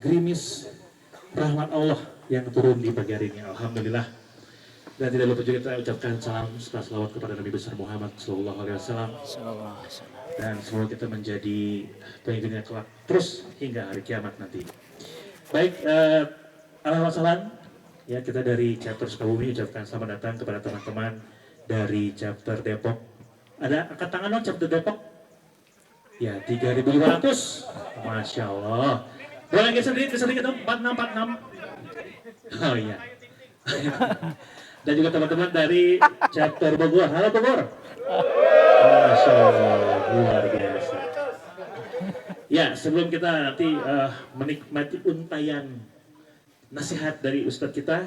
gerimis rahmat Allah yang turun di pagi hari ini. Alhamdulillah. Dan tidak lupa juga kita ucapkan salam serta salawat kepada Nabi besar Muhammad Sallallahu Alaihi Wasallam. Dan semoga kita menjadi pengikutnya kelak terus hingga hari kiamat nanti. Baik, alhamdulillah. Ya, kita dari chapter Sukabumi ucapkan selamat datang kepada teman-teman dari chapter Depok. Ada angkat tangan dong chapter Depok? Ya, 3.500. Masya Allah. Boleh sedikit dong, 4646. Oh iya. Dan juga teman-teman dari chapter Bogor. Halo Bogor. Masya Allah, luar biasa. Ya, sebelum kita nanti menikmati untayan nasihat dari Ustadz kita,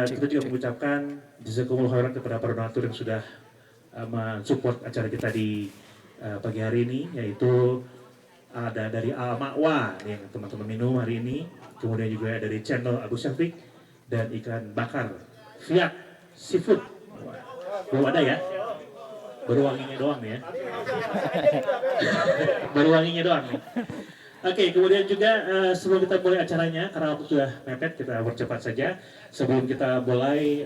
kita juga mengucapkan jazakumullah khairan kepada para donatur yang sudah mensupport acara kita di pagi hari ini, yaitu ada dari Al-Ma'wa yang teman-teman minum hari ini, kemudian juga dari channel Agus Syafiq dan ikan bakar Fiat Seafood. Belum ada ya? Baru wanginya doang ya. Baru wanginya doang nih. Oke, kemudian juga sebelum kita mulai acaranya, karena waktu sudah mepet, kita percepat saja. Sebelum kita mulai,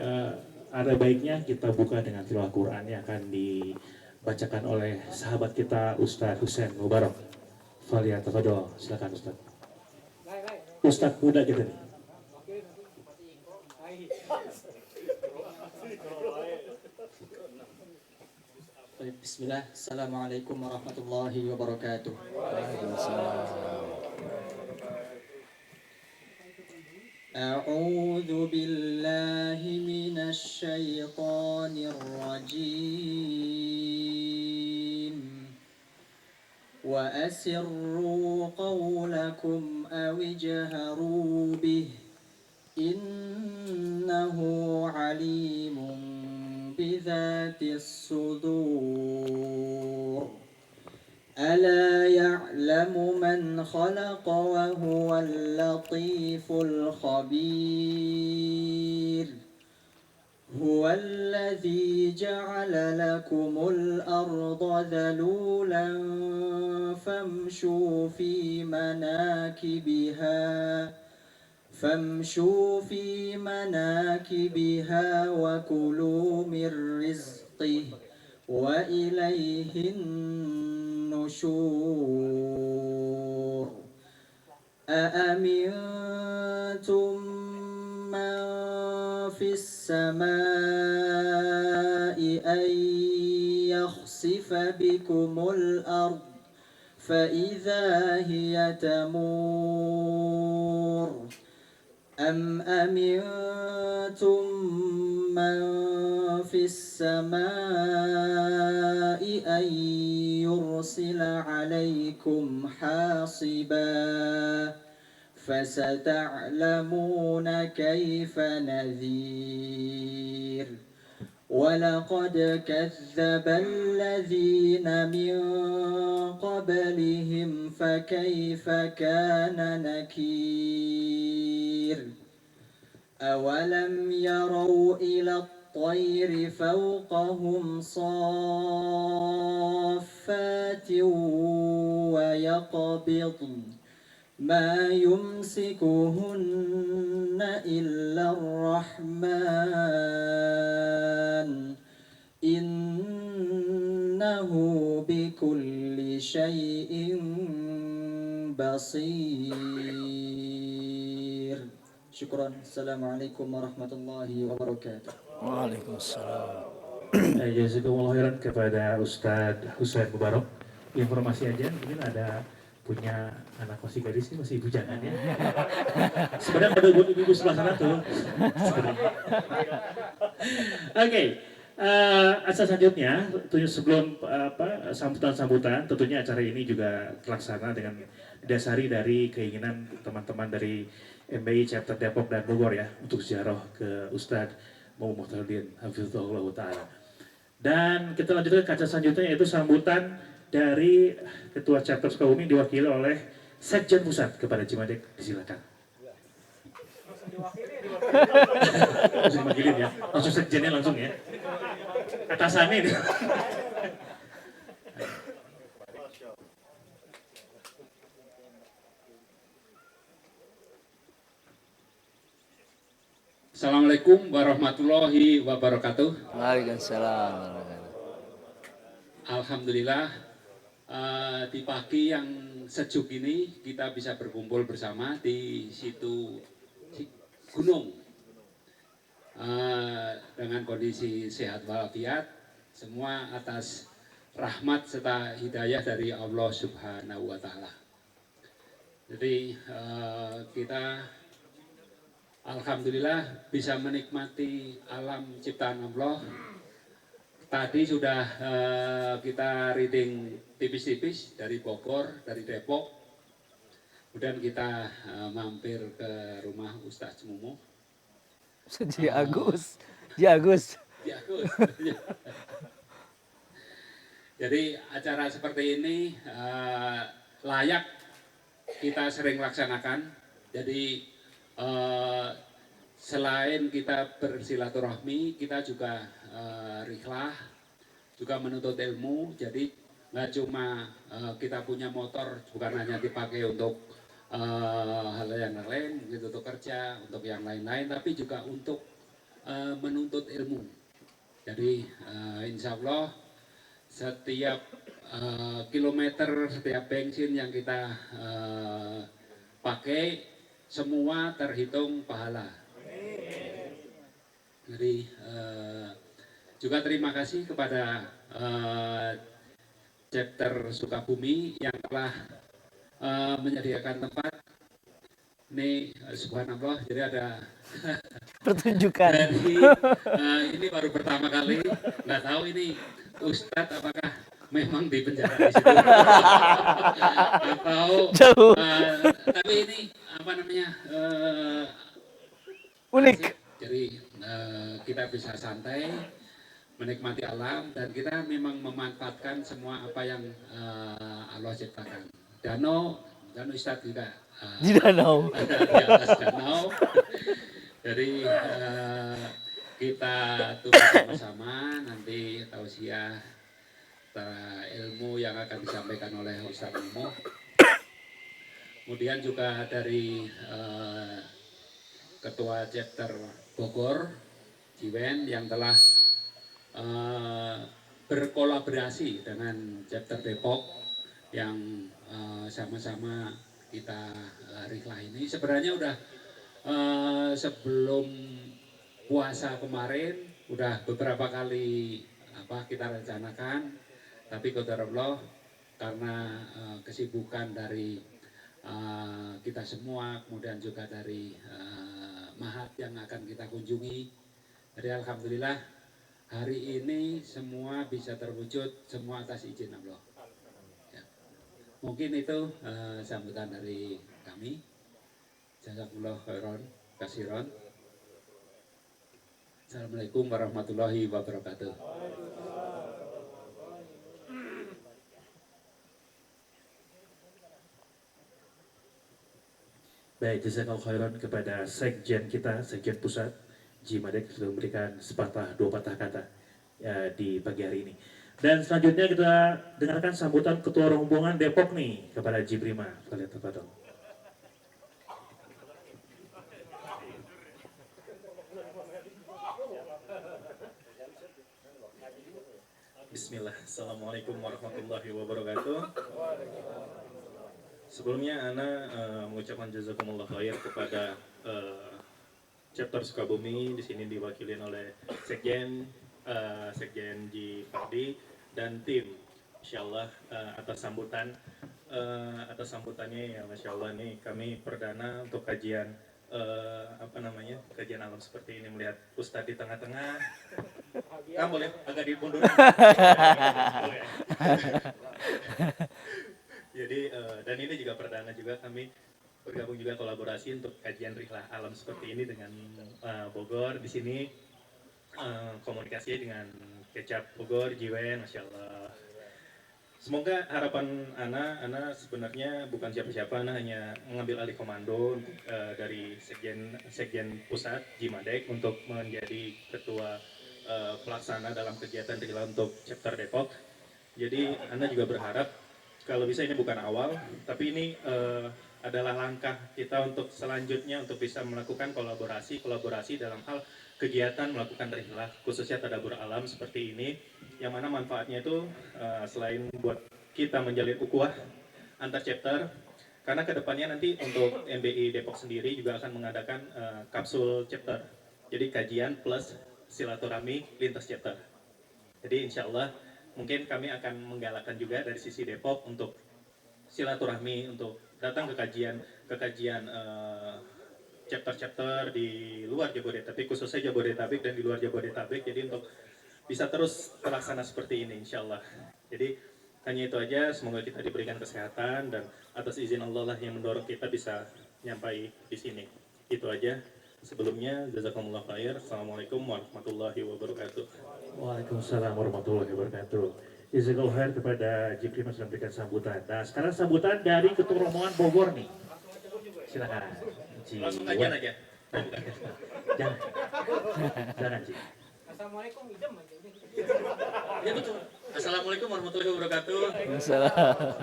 ada baiknya kita buka dengan tilawah Quran yang akan dibacakan oleh sahabat kita Ustadz Husain Mubarak. Faliyatafadol, silakan Ustadz. Ustadz muda kita nih. Bismillah, Assalamualaikum warahmatullahi wabarakatuh. A'udzu billahi minasy syaithanir rajim. Wa asirru qawlakum aw ijharu bih innahu alimun بذات الصدور ألا يعلم من خلق وهو اللطيف الخبير هو الذي جعل لكم الأرض ذلولا فامشوا في مناكبها وكلوا من رزقه وإليه النشور أأمنتم من في السماء أن يخسف بكم الأرض فإذا هي تمور أم أمنتم من في السماء أن يرسل عليكم حاصبا فستعلمون كيف نذير ولقد كذب الذين من قبلهم فكيف كان نكير أولم يروا إلى الطير فوقهم صافات ويقبضن ما يمسكهن إلا الرحمن إنه بكل شيء بصير. شكرا. السلام عليكم ورحمة الله وبركاته. Waalaikumsalam. Jazakumullah khairan kepada Ustadz Husain Mubarak. Informasi aja, mungkin ada punya anak masih gadis ini masih bujangan ya. Sebenarnya ada buat ibu sebelah sana tuh. Oke, asal selanjutnya, sebelum sambutan, tentunya acara ini juga terlaksana dengan dasari dari keinginan teman-teman dari MBI Chapter Depok dan Bogor ya untuk ziarah ke Ustadz Muhammad Hafizahullah Ta'ala. Dan kita lanjutkan ke acara selanjutnya yaitu sambutan dari Ketua Chapter Sukabumi diwakili oleh Sekjen Pusat kepada Cimadek, disilakan. Langsung diwakilin ya, langsung sekjennya langsung ya. Atasannya ini. Assalamualaikum warahmatullahi wabarakatuh. Waalaikumsalam. Alhamdulillah di pagi yang sejuk ini kita bisa berkumpul bersama di situ gunung dengan kondisi sehat walafiat, semua atas rahmat serta hidayah dari Allah Subhanahu wa Ta'ala. Jadi kita alhamdulillah bisa menikmati alam ciptaan Allah. Tadi sudah kita reading tipis-tipis dari Bogor, dari Depok. Kemudian kita mampir ke rumah Ustadz Mumu. Ji Agus. Ji Agus. Ji Agus. Jadi acara seperti ini layak kita sering laksanakan. Jadi selain kita bersilaturahmi, kita juga rihlah, juga menuntut ilmu. Jadi nggak cuma kita punya motor, bukan hanya dipakai untuk hal yang lain, gitu, untuk kerja, untuk yang lain-lain, tapi juga untuk menuntut ilmu. Jadi insya Allah setiap kilometer, setiap bensin yang kita pakai, semua terhitung pahala. Jadi juga terima kasih kepada chapter Sukabumi yang telah menyediakan tempat. Ini subhanallah, jadi ada Pertunjukan. dari ini baru pertama kali, nggak tahu ini Ustadz apakah memang di penjara di situ atau Jauh. tapi ini apa namanya Unik. jadi kita bisa santai menikmati alam dan kita memang memanfaatkan semua apa yang Allah ciptakan. Danau Ustadz juga Di danau. ada di atas danau. Jadi kita tunggu sama-sama nanti tausiah ilmu yang akan disampaikan oleh Ustadz Mumu. Kemudian juga dari Ketua Chapter Bogor, Jiwen, yang telah berkolaborasi dengan Chapter Depok yang sama-sama kita rihlah ini. Sebenarnya udah sebelum puasa kemarin udah beberapa kali kita rencanakan, tapi qadarullah karena kesibukan dari kita semua, kemudian juga dari Mahat yang akan kita kunjungi. Jadi alhamdulillah hari ini semua bisa terwujud, semua atas izin Allah. Ya. Mungkin itu sambutan dari kami. Jazakumullah khairan kasiron. Assalamualaikum warahmatullahi wabarakatuh. Baik, jazakallahu khairan kepada sekjen kita, sekjen pusat, Ji Madek, sudah memberikan sepatah dua patah kata di pagi hari ini. Dan selanjutnya kita dengarkan sambutan Ketua Rombongan Depok nih kepada Ji Prima. Lihat tafadhol. Bismillah, Assalamualaikum warahmatullahi wabarakatuh. Sebelumnya Ana mengucapkan jazakumullah khair kepada chapter Sukabumi, di sini diwakili oleh Sekjen Ji Fardi dan tim. Insyaallah atas sambutannya ya, Masya Allah nih kami perdana untuk kajian kajian alam seperti ini, melihat Ustadz di tengah-tengah. Boleh agak dimundur. Jadi dan ini juga perdana juga kami bergabung juga kolaborasi untuk kajian rihlah alam seperti ini dengan Bogor. Di sini komunikasi dengan Kecap Bogor, Jiwen, Masya Allah. Semoga harapan Ana sebenarnya bukan siapa-siapa, Ana hanya mengambil alih komando dari Sekjen Pusat Jimadek untuk menjadi ketua pelaksana dalam kegiatan rihlah untuk chapter Depok. Jadi Ana juga berharap kalau bisa ini bukan awal, tapi ini adalah langkah kita untuk selanjutnya untuk bisa melakukan kolaborasi dalam hal kegiatan melakukan rihlah, khususnya tadabbur alam seperti ini, yang mana manfaatnya itu selain buat kita menjalin ukhuwah antar chapter, karena kedepannya nanti untuk MBI Depok sendiri juga akan mengadakan kapsul chapter, jadi kajian plus silaturahmi lintas chapter. Jadi insya Allah mungkin kami akan menggalakkan juga dari sisi Depok untuk silaturahmi, untuk datang ke kajian chapter-chapter di luar Jabodetabek, khususnya Jabodetabek dan di luar Jabodetabek. Jadi untuk bisa terus terlaksana seperti ini insya Allah. Jadi hanya itu aja, semoga kita diberikan kesehatan dan atas izin Allah lah yang mendorong kita bisa nyampai di sini. Itu aja. Sebelumnya, jazakumullah khair. Assalamualaikum warahmatullahi wabarakatuh. Waalaikumsalam warahmatullahi wabarakatuh. Jazakallahu khair kepada Jipri yang sudah memberikan sambutan. Nah, sekarang sambutan dari Ketua Rombongan Bogor nih. Silakan. Langsung kajian aja. Jangan. Jangan, Ci. Assalamualaikum, idem aja. Ya betul. Assalamualaikum warahmatullahi wabarakatuh. Salam.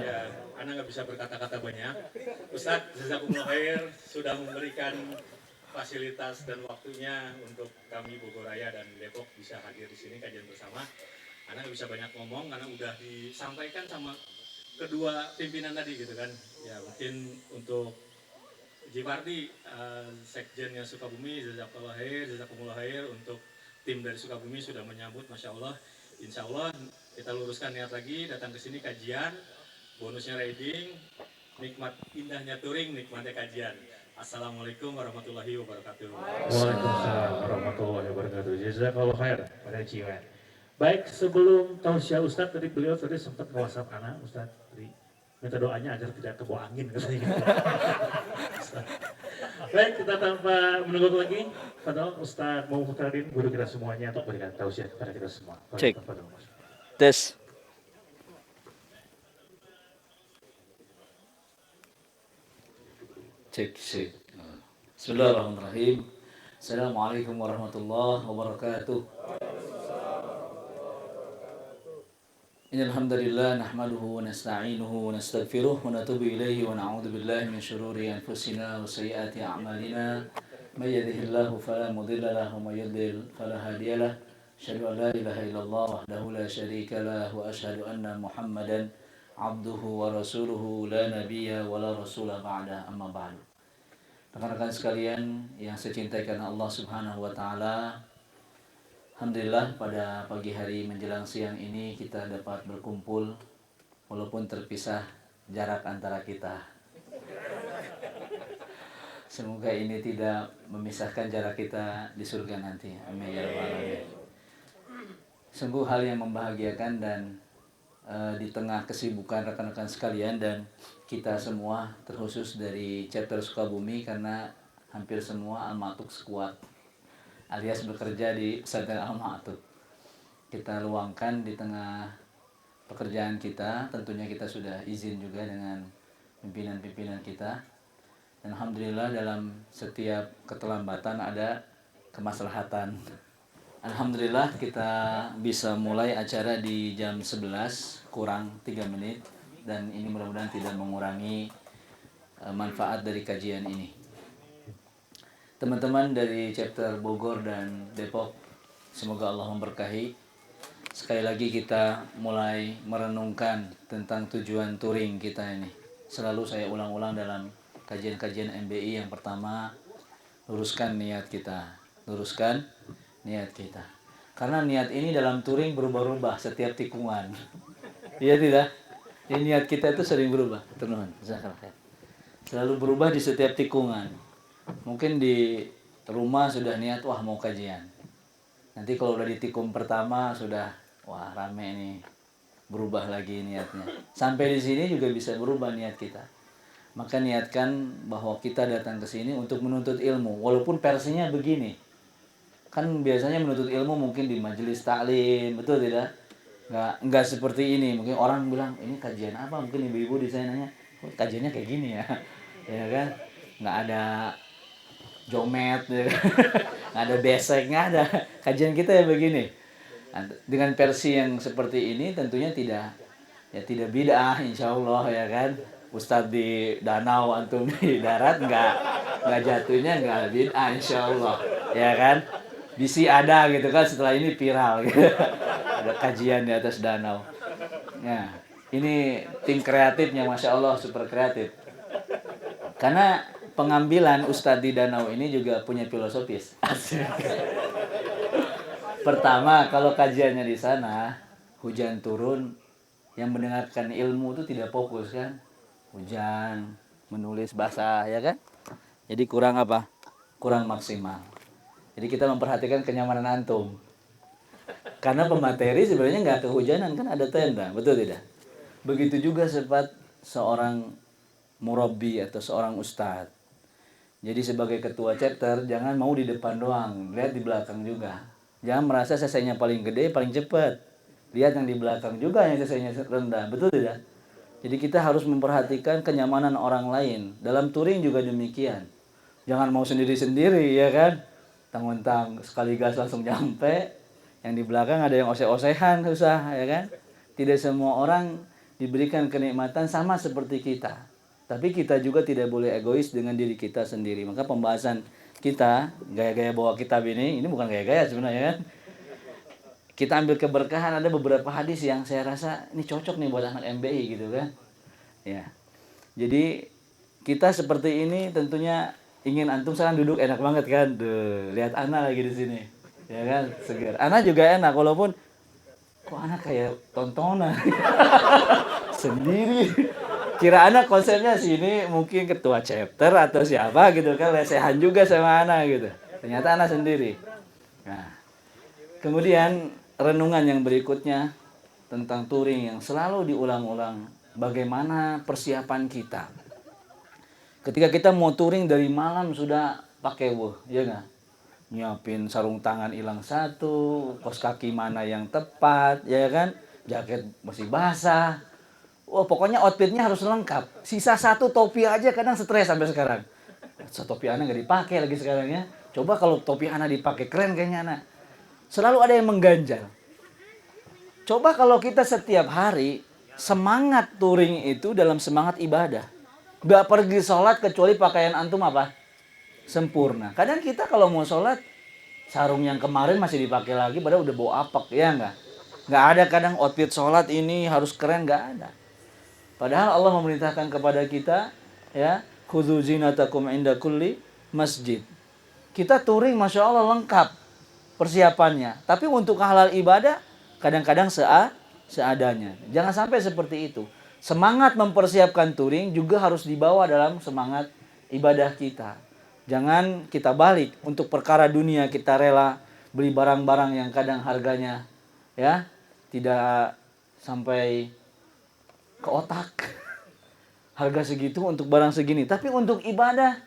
Ya, Anda nggak bisa berkata-kata banyak. Ustadz jazakumullah khair sudah memberikan fasilitas dan waktunya untuk kami Bogor Raya dan Depok bisa hadir di sini kajian bersama. Anda nggak bisa banyak ngomong karena udah disampaikan sama kedua pimpinan tadi gitu kan. Ya mungkin untuk Jipardi, sekjennya Sukabumi, jazakumullah khair untuk tim dari Sukabumi sudah menyambut, masya Allah. Insya Allah kita luruskan niat lagi, datang ke sini kajian, bonusnya reading, nikmat indahnya touring, nikmatnya kajian. Assalamualaikum warahmatullahi wabarakatuh. Waalaikumsalam warahmatullahi wabarakatuh. Jazakallahu khair pada Ciwen. Baik, sebelum tausiah Ustadz tadi beliau tadi sempat ke WhatsApp anak Ustadz tadi minta doanya agar tidak kebawa angin katanya. Baik, kita tanpa menunggu lagi, Fadal Ustadz mau Mukhtarin guru kita semuanya untuk berikan tausiah kepada kita semua. Cek. Fadal, Mas. Tes. Cek, cek. Bismillahirrahmanirrahim. Assalamualaikum warahmatullahi wabarakatuh. Innal hamdalillah nahmaduhu wa nasta'inuhu wa nastaghfiruh wa natubu ilayhi wa na'udzu billahi min shururi anfusina wa sayyiati a'malina. May yahdihillahu fala mudilla lahu wa may yudlil fala hadiya lahu. Asyhadu an la ilaha illallah wahdahu la syarika lah wa asyhadu anna Muhammadan abduhu wa rasuluhu la nabiyya wa la rasula ba'da, amma ba'du. Rekan-rekan sekalian yang saya cintai karena Allah Subhanahu wa taala, alhamdulillah pada pagi hari menjelang siang ini kita dapat berkumpul walaupun terpisah jarak antara kita. Semoga ini tidak memisahkan jarak kita di surga nanti. Amin ya rabbal alamin. Sungguh hal yang membahagiakan dan di tengah kesibukan rekan-rekan sekalian dan kita semua, terkhusus dari chapter Sukabumi, karena hampir semua Al-Ma'tuk sekuat alias bekerja di pesantren Al-Ma'tuk. Kita luangkan di tengah pekerjaan kita, tentunya kita sudah izin juga dengan pimpinan-pimpinan kita. Dan alhamdulillah dalam setiap keterlambatan ada kemaslahatan. Alhamdulillah kita bisa mulai acara di jam 11 kurang 3 menit dan ini mudah-mudahan tidak mengurangi manfaat dari kajian ini. Teman-teman dari chapter Bogor dan Depok, semoga Allah memberkahi. Sekali lagi kita mulai merenungkan tentang tujuan touring kita ini. Selalu saya ulang-ulang dalam kajian-kajian MBI. Yang pertama, luruskan niat kita. Luruskan niat kita. Karena niat ini dalam touring berubah-ubah setiap tikungan. Iya tidak? Ini niat kita itu sering berubah. Teman-teman, selalu berubah di setiap tikungan. Mungkin di rumah sudah niat, wah mau kajian. Nanti kalau udah di tikung pertama sudah, wah rame nih. Berubah lagi niatnya. Sampai di sini juga bisa berubah niat kita. Maka niatkan bahwa kita datang ke sini untuk menuntut ilmu. Walaupun versinya begini. Kan biasanya menuntut ilmu mungkin di majelis taklim, betul tidak? Enggak seperti ini. Mungkin orang bilang, ini kajian apa? Mungkin ibu-ibu di sana nanya, oh, kajiannya kayak gini ya. Ya kan? Nggak ada jomet, ya. Nggak ada besek, nggak ada. Kajian kita ya begini. Dengan versi yang seperti ini tentunya tidak bid'ah, insya Allah ya kan. Ustadz di danau, antum di darat, nggak jatuhnya nggak bid'ah insya Allah, ya kan? Bisi ada gitu kan, setelah ini viral gitu. Ada kajian di atas danau. Nah, ini tim kreatifnya Masya Allah super kreatif. Karena pengambilan Ustadz di danau ini juga punya filosofis. Pertama, kalau kajiannya di sana, hujan turun, yang mendengarkan ilmu itu tidak fokus kan? Hujan, menulis basah, ya kan? Jadi kurang apa? Kurang maksimal. Jadi kita memperhatikan kenyamanan antum. Karena pemateri sebenarnya nggak kehujanan kan, ada tenda, betul tidak? Begitu juga sifat seorang murabbi atau seorang ustadz. Jadi sebagai ketua chapter jangan mau di depan doang, lihat di belakang juga. Jangan merasa selesainya paling gede, paling cepat. Lihat yang di belakang juga yang selesainya rendah, betul tidak? Jadi kita harus memperhatikan kenyamanan orang lain. Dalam touring juga demikian. Jangan mau sendiri-sendiri, ya kan? Tang-tang sekali gas langsung nyampe. Yang di belakang ada yang oseh-osehan, susah, ya kan? Tidak semua orang diberikan kenikmatan sama seperti kita. Tapi kita juga tidak boleh egois dengan diri kita sendiri. Maka pembahasan kita, gaya-gaya bawa kitab ini bukan gaya-gaya sebenarnya kan? Kita ambil keberkahan, ada beberapa hadis yang saya rasa ini cocok nih buat anak MBI gitu kan. Ya. Jadi kita seperti ini tentunya ingin antum sekarang duduk enak banget kan. Duh, lihat Ana lagi di sini. Ya kan, segar. Ana juga enak walaupun kok Ana kayak tontonan. Sendiri. Kira Ana konsepnya sini mungkin ketua chapter atau siapa gitu kan, lesehan juga sama Ana gitu. Ternyata Ana sendiri. Nah, kemudian renungan yang berikutnya tentang touring yang selalu diulang-ulang. Bagaimana persiapan kita. Ketika kita mau touring dari malam sudah pakai ya nggak? Nyiapin sarung tangan hilang satu, kos kaki mana yang tepat, ya kan? Jaket masih basah. Wah, pokoknya outfitnya harus lengkap. Sisa satu topi aja kadang stres sampai sekarang. Topi Ana nggak dipakai lagi sekarang ya. Coba kalau topi Ana dipakai, keren kayaknya Ana. Selalu ada yang mengganjal. Coba kalau kita setiap hari semangat touring itu dalam semangat ibadah. Gak pergi sholat kecuali pakaian antum apa? Sempurna. Kadang kita kalau mau sholat, sarung yang kemarin masih dipakai lagi padahal udah bau apek, ya enggak? Gak ada kadang outfit sholat ini harus keren, gak ada. Padahal Allah memerintahkan kepada kita, ya, khudzu zinatakum inda kulli masjid. Kita touring Masya Allah lengkap persiapannya. Tapi untuk halal ibadah kadang-kadang seadanya. Jangan sampai seperti itu. Semangat mempersiapkan touring juga harus dibawa dalam semangat ibadah kita. Jangan kita balik untuk perkara dunia kita rela beli barang-barang yang kadang harganya ya tidak sampai ke otak. Harga segitu untuk barang segini. Tapi untuk ibadah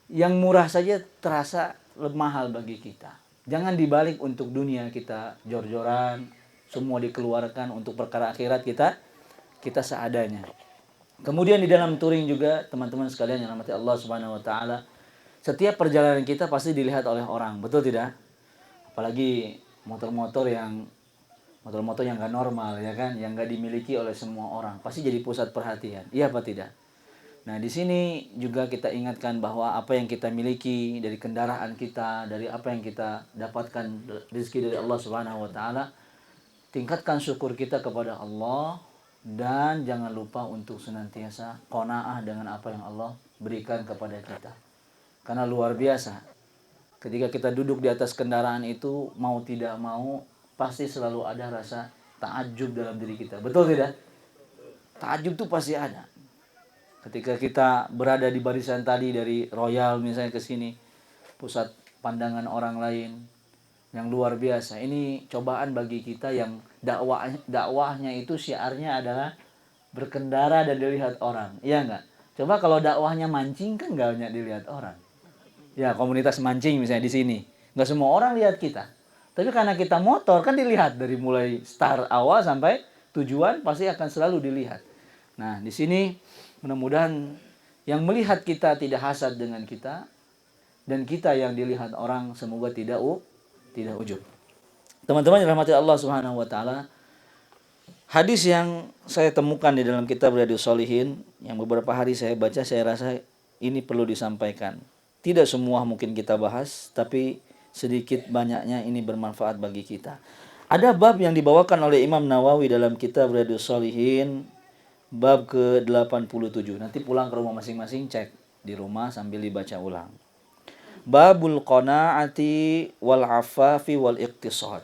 yang murah saja terasa mahal bagi kita. Jangan dibalik untuk dunia kita jor-joran, semua dikeluarkan untuk perkara akhirat kita seadanya. Kemudian di dalam touring juga teman-teman sekalian yang rahmati Allah Subhanahu wa taala, setiap perjalanan kita pasti dilihat oleh orang, betul tidak? Apalagi motor-motor yang nggak normal ya kan, yang nggak dimiliki oleh semua orang, pasti jadi pusat perhatian. Iya apa tidak? Nah, di sini juga kita ingatkan bahwa apa yang kita miliki dari kendaraan kita, dari apa yang kita dapatkan rezeki dari Allah Subhanahu wa taala, tingkatkan syukur kita kepada Allah dan jangan lupa untuk senantiasa qanaah dengan apa yang Allah berikan kepada kita. Karena luar biasa. Ketika kita duduk di atas kendaraan itu, mau tidak mau pasti selalu ada rasa ta'ajub dalam diri kita. Betul tidak? Ta'ajub itu pasti ada. Ketika kita berada di barisan tadi dari Royal misalnya ke sini, pusat pandangan orang lain yang luar biasa. Ini cobaan bagi kita yang dakwahnya itu syiarnya adalah berkendara dan dilihat orang. Iya enggak? Coba kalau dakwahnya mancing kan enggak banyak dilihat orang. Ya, komunitas mancing misalnya di sini. Enggak semua orang lihat kita. Tapi karena kita motor kan dilihat dari mulai start awal sampai tujuan pasti akan selalu dilihat. Nah, di sini mudah-mudahan yang melihat kita tidak hasad dengan kita dan kita yang dilihat orang semoga tidak ujub. Teman-teman yang rahmati Allah Subhanahu wa taala, Hadis yang saya temukan di dalam kitab Riyadhus Shalihin yang beberapa hari saya baca, saya rasa ini perlu disampaikan. Tidak semua mungkin kita bahas, tapi sedikit banyaknya ini bermanfaat bagi kita. Ada bab yang dibawakan oleh Imam Nawawi dalam kitab Riyadhus Shalihin, bab ke-87. Nanti pulang ke rumah masing-masing cek di rumah sambil dibaca ulang. Babul qanaati wal afafi wal iqtisad.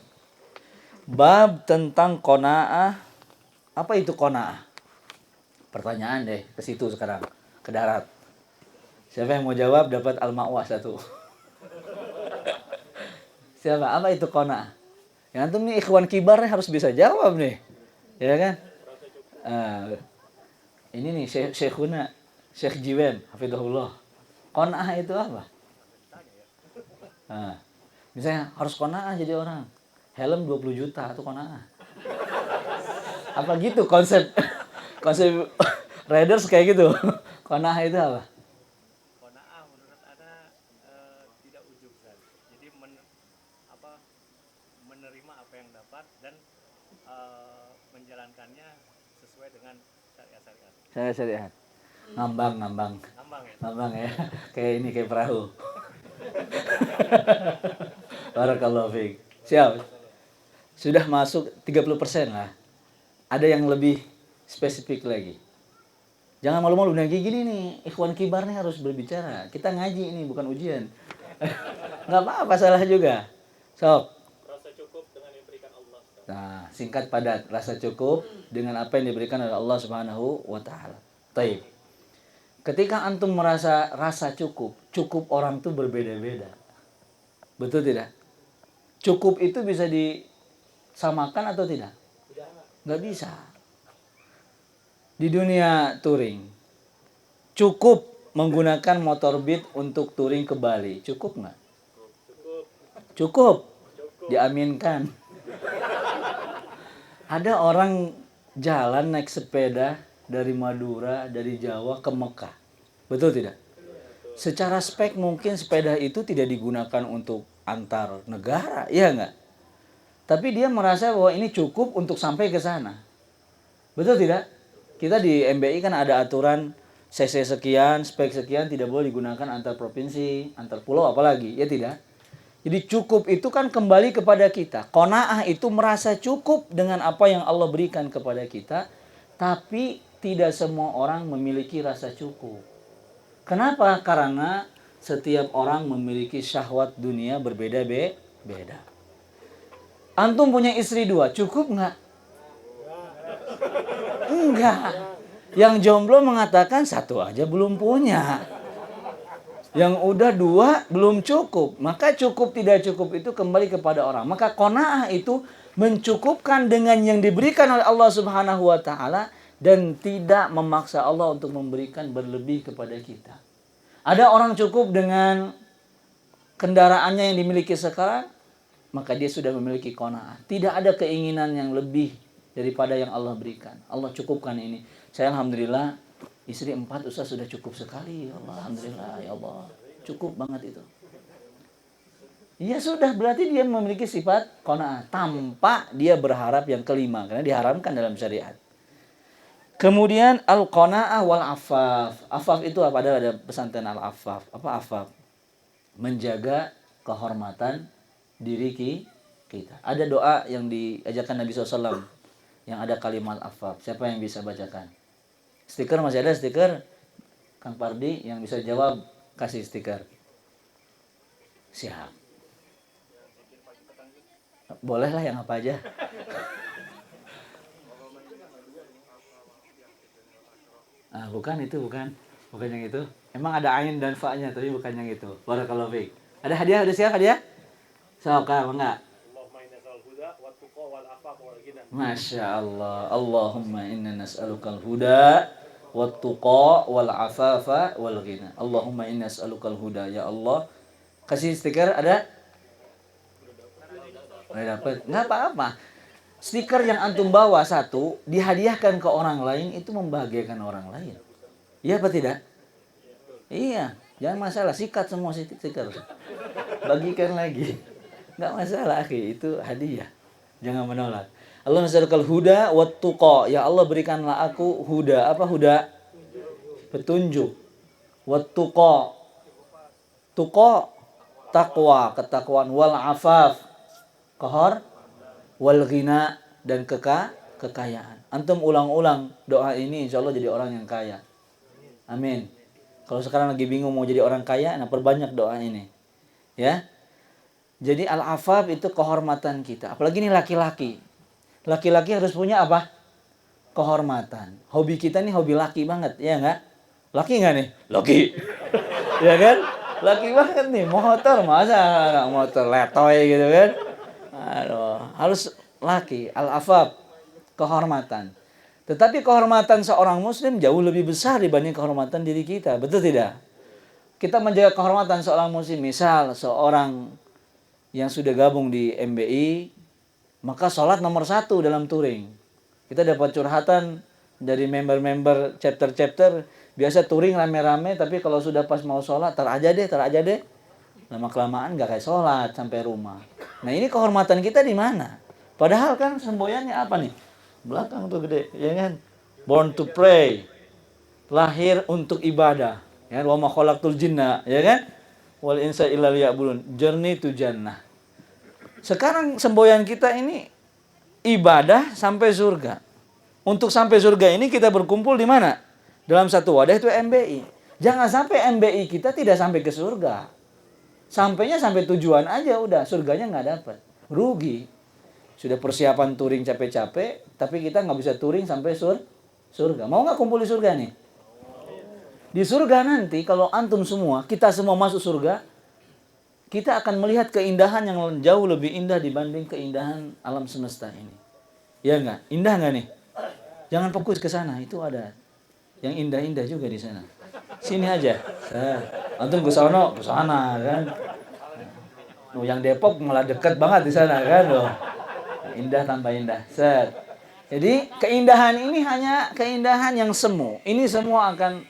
Bab tentang qanaah. Apa itu qanaah? Pertanyaan deh ke situ sekarang, ke darat. Siapa yang mau jawab dapat al-ma'wah satu. Siapa? Apa itu qanaah? Yang antum nih ikhwan kibarnya harus bisa jawab nih. Ya kan? Ini nih Syekhuna, Syekh Jiwen, hafizahullah. Qanaah itu apa? Misalnya harus qanaah jadi orang. Helm 20 juta itu qanaah. Apa gitu konsep riders kayak gitu. Qanaah itu apa? Qanaah menurut ana tidak ujub. Jadi menerima apa yang dapat dan menjalankannya sesuai dengan Syariat. Ngambang. ngambang ya. Ngambang ya. Kayak ini kayak perahu. Barakallahu fiik. Siap. Sudah masuk 30% lah. Ada yang lebih spesifik lagi. Jangan malu-malu, nah gini nih, ikhwan kibar nih harus berbicara. Kita ngaji ini bukan ujian. Nggak apa-apa, salah juga. Sok. Rasa cukup dengan yang diberikan Allah. Nah, singkat padat, rasa cukup dengan apa yang diberikan oleh Allah Subhanahu wa taala. Taib. Ketika antum merasa rasa cukup orang tuh berbeda-beda. Betul tidak? Cukup itu bisa disamakan atau tidak? Nggak bisa. Di dunia touring, cukup menggunakan motor Beat untuk touring ke Bali. Cukup nggak? Cukup. Diaminkan. Ada orang jalan naik sepeda dari Madura, dari Jawa ke Mekah. Betul tidak? Secara spek mungkin sepeda itu tidak digunakan untuk antar negara, iya nggak? Tapi dia merasa bahwa ini cukup untuk sampai ke sana. Betul tidak? Kita di MBI kan ada aturan CC sekian, spek sekian tidak boleh digunakan antar provinsi, antar pulau apalagi, ya tidak? Jadi cukup itu kan kembali kepada kita. Qanaah itu merasa cukup dengan apa yang Allah berikan kepada kita, tapi tidak semua orang memiliki rasa cukup. Kenapa? Karena setiap orang memiliki syahwat dunia berbeda-beda. Antum punya istri 2, cukup nggak? Enggak. Yang jomblo mengatakan 1 aja belum punya. Yang udah 2 belum cukup. Maka cukup tidak cukup itu kembali kepada orang. Maka qanaah itu mencukupkan dengan yang diberikan oleh Allah Subhanahu wa taala dan tidak memaksa Allah untuk memberikan berlebih kepada kita. Ada orang cukup dengan kendaraannya yang dimiliki sekarang, maka dia sudah memiliki qanaah. Tidak ada keinginan yang lebih daripada yang Allah berikan. Allah cukupkan ini. Saya alhamdulillah istri 4 Ustaz sudah cukup sekali. Ya Allah, alhamdulillah ya Allah. Cukup banget itu. Ya sudah, berarti dia memiliki sifat qanaah tanpa dia berharap yang kelima karena diharamkan dalam syariat. Kemudian al-qanaah wal afaf. Afaf itu apa? Ada pesantren al-afaf. Apa afaf? Menjaga kehormatan diri kita. Ada doa yang diajarkan Nabi SAW yang ada kalimat afaf. Siapa yang bisa bacakan? Stiker masih ada stiker? Kang Pardi yang bisa jawab kasih stiker. Siap. Boleh lah yang apa aja. Bukan itu, bukan yang itu. Emang ada ain dan fa-nya tapi bukan yang itu. Barakallahu fiik. Ada hadiah, ada siap hadiah? Sokar, enggak? Masya Allah. Allahumma inna nas'alukal huda wat tuqa wal afafa wal ghina. Allahumma inna nas'alukal huda. Ya Allah. Kasih stiker ada? Udah dapat. Enggak apa-apa. Stiker yang antum bawa 1 dihadiahkan ke orang lain itu membahagiakan orang lain. Iya apa tidak? Iya. Jangan masalah, sikat semua stiker. Bagikan lagi. Enggak masalah, akhi, itu hadiah. Jangan menolak. Allah nas'alukal huda wat tuqa. Ya Allah berikanlah aku huda. Apa huda? Petunjuk. Wat tuqa. Tuqa takwa, ketakwaan, wal afaf, qahar, wal ghina, dan kekayaan. Antum ulang-ulang doa ini, insya Allah jadi orang yang kaya. Amin. Kalau sekarang lagi bingung mau jadi orang kaya, nah perbanyak doa ini. Ya. Jadi al-afaf itu kehormatan kita. Apalagi ini laki-laki. Laki-laki harus punya apa? Kehormatan. Hobi kita nih hobi laki banget, ya enggak? Laki enggak nih? Laki. Ya kan? Laki banget nih, motor, masa enggak motor letoy gitu kan? Aduh, harus laki, al-afaf, kehormatan. Tetapi kehormatan seorang muslim jauh lebih besar dibanding kehormatan diri kita, betul tidak? Kita menjaga kehormatan seorang muslim, misal seorang yang sudah gabung di MBI, maka sholat nomor 1 dalam touring. Kita dapat curhatan dari member-member chapter-chapter, biasa touring rame-rame, tapi kalau sudah pas mau sholat, tar aja deh. Lama-kelamaan gak kayak sholat sampai rumah. Nah ini kehormatan kita di mana? Padahal kan semboyannya apa nih? Belakang tuh gede, ya kan? Born to pray. Lahir untuk ibadah. Ya, wa ma khalaqtul jinna, ya kan? Wal insa illa liya'budun. Journey to jannah. Sekarang semboyan kita ini ibadah sampai surga. Untuk sampai surga ini kita berkumpul di mana? Dalam satu wadah itu MBI. Jangan sampai MBI kita tidak sampai ke surga. Sampainya sampai tujuan aja udah, surganya nggak dapat. Rugi. Sudah persiapan touring capek-capek, tapi kita nggak bisa touring sampai surga. Mau nggak kumpul di surga nih? Di surga nanti kalau antum semua, kita semua masuk surga, kita akan melihat keindahan yang jauh lebih indah dibanding keindahan alam semesta ini. Ya nggak? Indah nggak nih? Jangan fokus ke sana, itu ada yang indah-indah juga di sana. Sini aja. Antum ke sana kan. Yang Depok malah dekat banget di sana kan loh. Indah tambah indah. Jadi keindahan ini hanya keindahan yang semu. Ini semua akan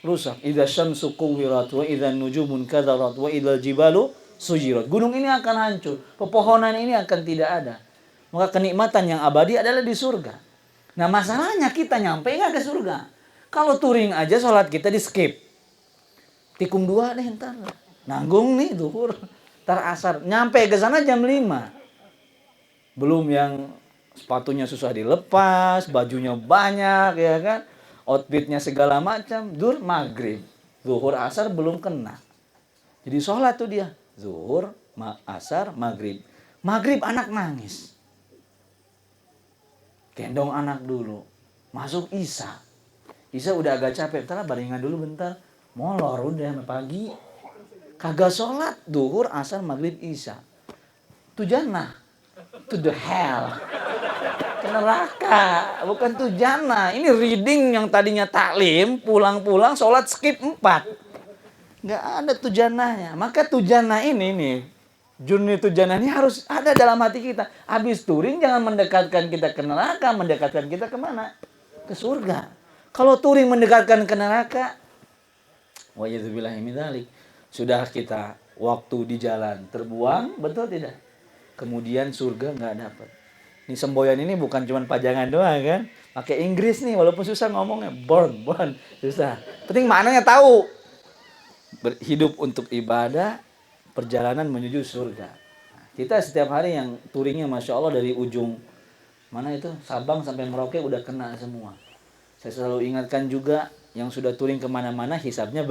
rusak. Idza syamsu kuwirat wa idza nujumun kadarat wa idza jibalu sujirat. Gunung ini akan hancur. Pepohonan ini akan tidak ada. Maka kenikmatan yang abadi adalah di surga. Nah masalahnya kita nyampe nggak ke surga. Kalau touring aja sholat kita di skip. Tikung 2 deh ntar. Nanggung nih duhur. Ntar asar. Nyampe ke sana jam 5. Belum yang sepatunya susah dilepas, bajunya banyak, ya kan? Outfitnya segala macam. Maghrib. Zuhur, asar belum kena. Jadi sholat tuh dia. Zuhur, asar, maghrib. Maghrib anak nangis. Gendong anak dulu. Masuk Isya. Isya udah agak capek. Bentar baringan dulu bentar. Molor udah sampai pagi. Kagak sholat. Zuhur, asar, maghrib, Isya. Itu jannah. To the hell. Ke neraka. Bukan tuh jannah. Ini reading yang tadinya taklim. Pulang-pulang sholat skip 4. Nggak ada tuh jannahnya. Maka tuh jannah ini nih. Journey tuh jannah ini harus ada dalam hati kita. Habis touring jangan mendekatkan kita ke neraka. Mendekatkan kita kemana? Ke surga. Kalau touring mendekatkan ke neraka. Wa yadzubillahi min dzalik. Sudah kita waktu di jalan terbuang. Betul tidak? Kemudian surga nggak dapat. Ini semboyan ini bukan cuma pajangan doang kan. Pakai Inggris nih walaupun susah ngomongnya. Born. Susah. Penting maknanya tahu. Hidup untuk ibadah. Perjalanan menuju surga. Nah, kita setiap hari yang touringnya Masya Allah dari ujung. Mana itu? Sabang sampai Merauke udah kena semua. Saya selalu ingatkan juga. Yang sudah touring kemana-mana hisabnya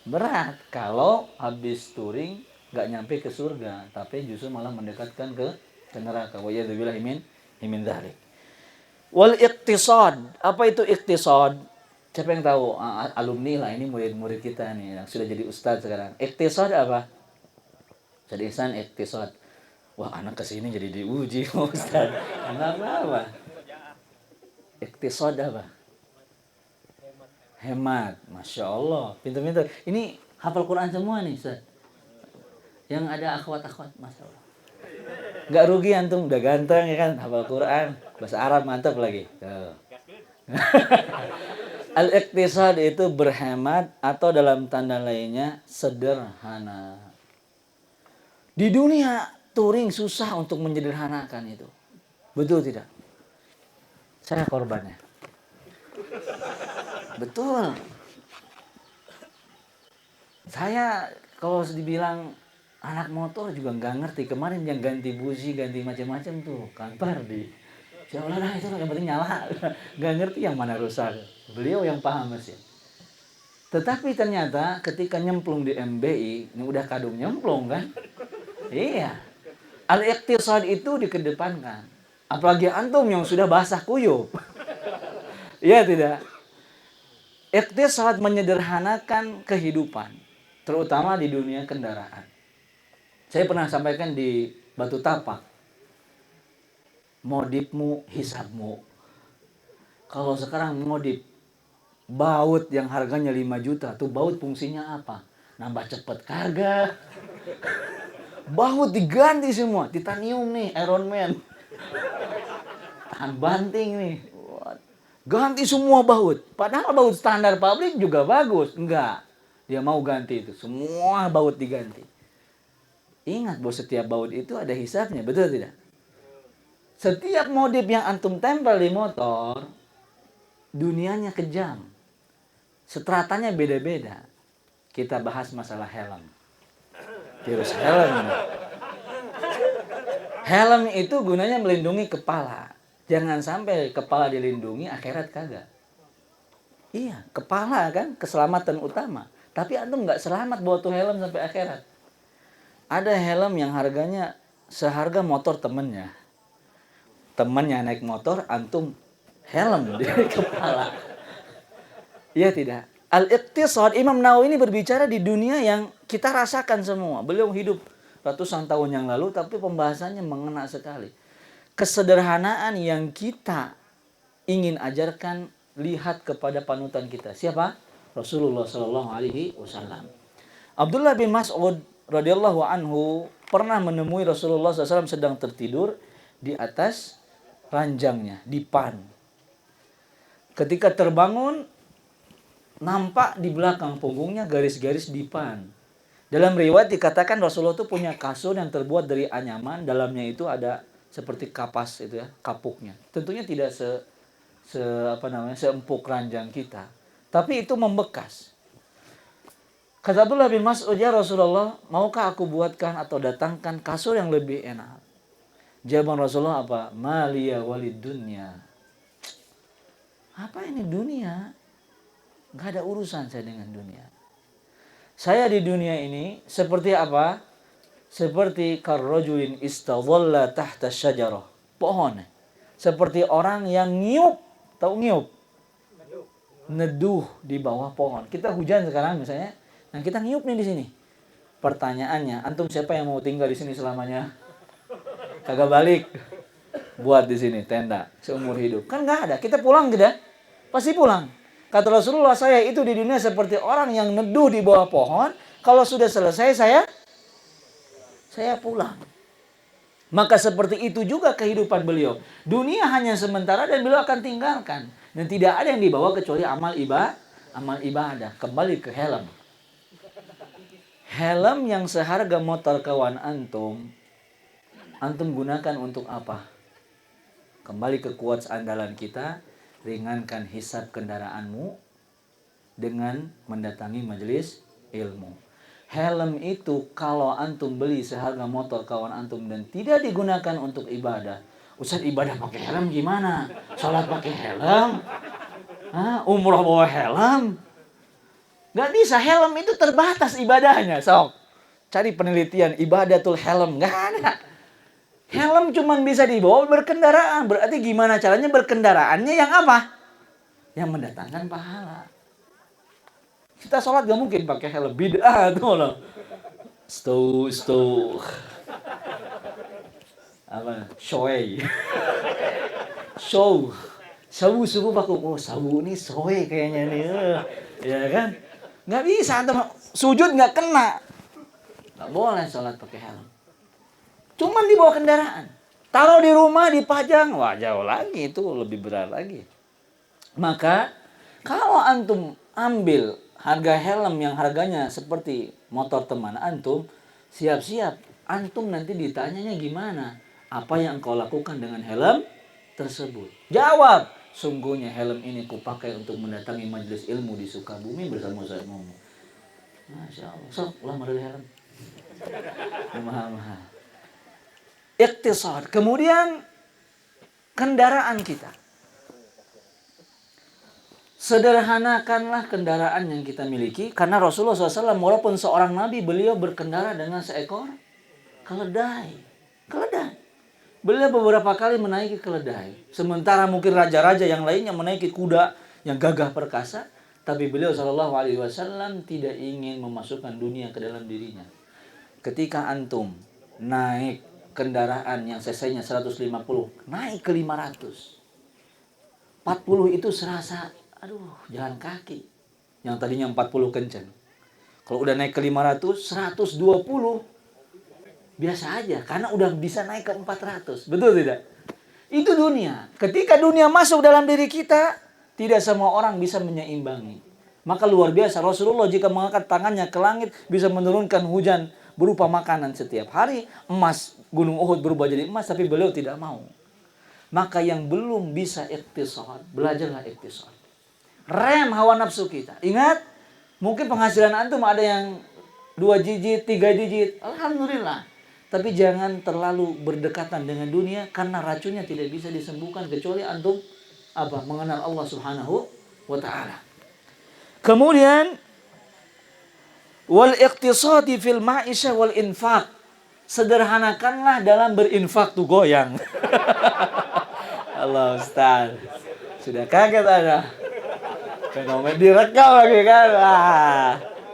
berat. Kalau habis touring. Gak nyampe ke surga, tapi justru malah mendekatkan ke neraka. Wa yadzubillahi min dzalik. Wal iqtisad. Apa itu iqtisad? Siapa yang tahu? Alumni lah, ini murid-murid kita nih yang sudah jadi ustadz sekarang. Iqtisad apa? Jadi ihsan iqtisad. Wah, anak kesini jadi diuji ustadz. Anak apa? Iqtisad apa? Hemat. Masya Allah. Pintar-pintar. Ini hafal Quran semua nih ustadz. Yang ada akhwat-akhwat, Masya Allah. Gak rugi antum, udah ganteng ya kan, hafal Quran, bahasa Arab mantap lagi. Al-iqtisad itu berhemat atau dalam tanda lainnya sederhana. Di dunia touring susah untuk menyederhanakan itu. Betul tidak? Saya korbannya. Betul. Saya kalau dibilang anak motor juga nggak ngerti. Kemarin yang ganti busi, ganti macam-macam tuh Kang Pardi. Ya Allah lah, itu yang penting nyala. Nggak ngerti yang mana rusak. Beliau yang paham mesin. Tetapi ternyata ketika nyemplung di MBI, ini udah kadung nyemplung kan? Iya. Al-iqtisad itu dikedepankan. Apalagi antum yang sudah basah kuyup. Iya tidak? Iqtisad menyederhanakan kehidupan, terutama di dunia kendaraan. Saya pernah sampaikan di Batu Tapak. Modifmu, hisabmu. Kalau sekarang modif baut yang harganya 5 juta, tuh baut fungsinya apa? Nambah cepet kagak. Baut diganti semua, titanium nih, Iron Man. Tahan banting nih. Ganti semua baut. Padahal baut standar pabrik juga bagus. Enggak. Dia mau ganti itu. Semua baut diganti. Ingat bahwa setiap baut itu ada hisabnya, betul tidak? Setiap modif yang antum tempel di motor, dunianya kejam. Stratanya beda-beda. Kita bahas masalah helm. Virus helm. Helm itu gunanya melindungi kepala. Jangan sampai kepala dilindungi, akhirat kagak. Iya, kepala kan keselamatan utama. Tapi antum nggak selamat bawa tuh helm sampai akhirat. Ada helm yang harganya seharga motor temennya. Temennya naik motor, antum helm di kepala. Iya tidak? Al-iqtisad, Imam Nawawi ini berbicara di dunia yang kita rasakan semua. Beliau hidup ratusan tahun yang lalu, tapi pembahasannya mengena sekali. Kesederhanaan yang kita ingin ajarkan, lihat kepada panutan kita. Siapa? Rasulullah Shallallahu Alaihi Wasallam. Abdullah bin Mas'ud radhiyallahu anhu pernah menemui Rasulullah SAW sedang tertidur di atas ranjangnya, dipan. Ketika terbangun, nampak di belakang punggungnya garis-garis dipan. Dalam riwayat dikatakan Rasulullah itu punya kasur yang terbuat dari anyaman, dalamnya itu ada seperti kapas itu ya, kapuknya. Tentunya tidak seempuk ranjang kita, tapi itu membekas. Kata Abdullah bin Mas'ud, ya Rasulullah, maukah aku buatkan atau datangkan kasur yang lebih enak? Jawaban Rasulullah apa? Maliya walid dunya. Apa ini dunia? Gak ada urusan saya dengan dunia. Saya di dunia ini seperti apa? Seperti karrojulin istadhalla tahta syajarah. Pohon. Seperti orang yang ngiup. Tahu ngiup? Neduh di bawah pohon. Kita hujan sekarang misalnya. Nah kita ngiup nih di sini. Pertanyaannya, antum siapa yang mau tinggal di sini selamanya? Kagak balik. Buat di sini tenda seumur hidup. Kan nggak ada. Kita pulang tidak? Pasti pulang. Kata Rasulullah, saya itu di dunia seperti orang yang neduh di bawah pohon. Kalau sudah selesai saya pulang. Maka seperti itu juga kehidupan beliau. Dunia hanya sementara dan beliau akan tinggalkan. Dan tidak ada yang dibawa kecuali amal ibadah. Kembali ke helm. Helm yang seharga motor kawan antum gunakan untuk apa? Kembali ke quotes andalan kita, ringankan hisab kendaraanmu dengan mendatangi majelis ilmu. Helm itu kalau antum beli seharga motor kawan antum dan tidak digunakan untuk ibadah. Ustaz, ibadah pakai helm gimana? Salat pakai helm? Umroh bawa helm? Gak bisa, helm itu terbatas ibadahnya. Sok, cari penelitian ibadatul helm, gak ada. Helm cuma bisa dibawa berkendaraan. Berarti gimana caranya berkendaraannya yang apa? Yang mendatangkan pahala. Kita sholat gak mungkin pakai helm, bid'ah tuh loh. Stow. Apa? Shoei. Sabu pakai. Oh, sabu ini shoei kayaknya nih. Ya kan? Gak bisa, sujud gak kena. Gak boleh sholat pakai helm. Cuman dibawa kendaraan. Taruh di rumah, dipajang. Wah, jauh lagi, itu lebih berat lagi. Maka, kalau antum ambil harga helm yang harganya seperti motor teman antum, siap-siap antum nanti ditanyanya gimana? Apa yang engkau lakukan dengan helm tersebut? Jawab, sungguhnya helm ini kupakai untuk mendatangi majelis ilmu di Sukabumi bersama Ustaz Momo. Masya Allah, sok ulah modal helm. Mahal-mahal. Iktisad. Kemudian kendaraan kita. Sederhanakanlah kendaraan yang kita miliki. Karena Rasulullah SAW walaupun seorang nabi, beliau berkendara dengan seekor keledai. Keledai. Beliau beberapa kali menaiki keledai. Sementara mungkin raja-raja yang lainnya menaiki kuda yang gagah perkasa. Tapi beliau SAW tidak ingin memasukkan dunia ke dalam dirinya. Ketika antum naik kendaraan yang cc-nya 150, naik ke 500. 40 itu serasa, aduh, jalan kaki. Yang tadinya 40 kenceng. Kalau udah naik ke 500, 120 biasa aja, karena udah bisa naik ke 400. Betul tidak? Itu dunia. Ketika dunia masuk dalam diri kita, tidak semua orang bisa menyeimbangi. Maka luar biasa, Rasulullah jika mengangkat tangannya ke langit, bisa menurunkan hujan berupa makanan setiap hari. Emas, gunung Uhud berubah jadi emas, tapi beliau tidak mau. Maka yang belum bisa iktisad, belajarlah iktisad. Rem hawa nafsu kita. Ingat, mungkin penghasilan antum ada yang 2 digit, 3 digit. Alhamdulillah. Tapi jangan terlalu berdekatan dengan dunia, karena racunnya tidak bisa disembuhkan kecuali antum mengenal Allah Subhanahu wa taala. Kemudian wal iqtisadi fil ma'isyah wal infaq. Sederhanakanlah dalam berinfak. Tuh goyang. Allah Ustaz. Sudah kaget ada. Fenomen direkam lagi kan.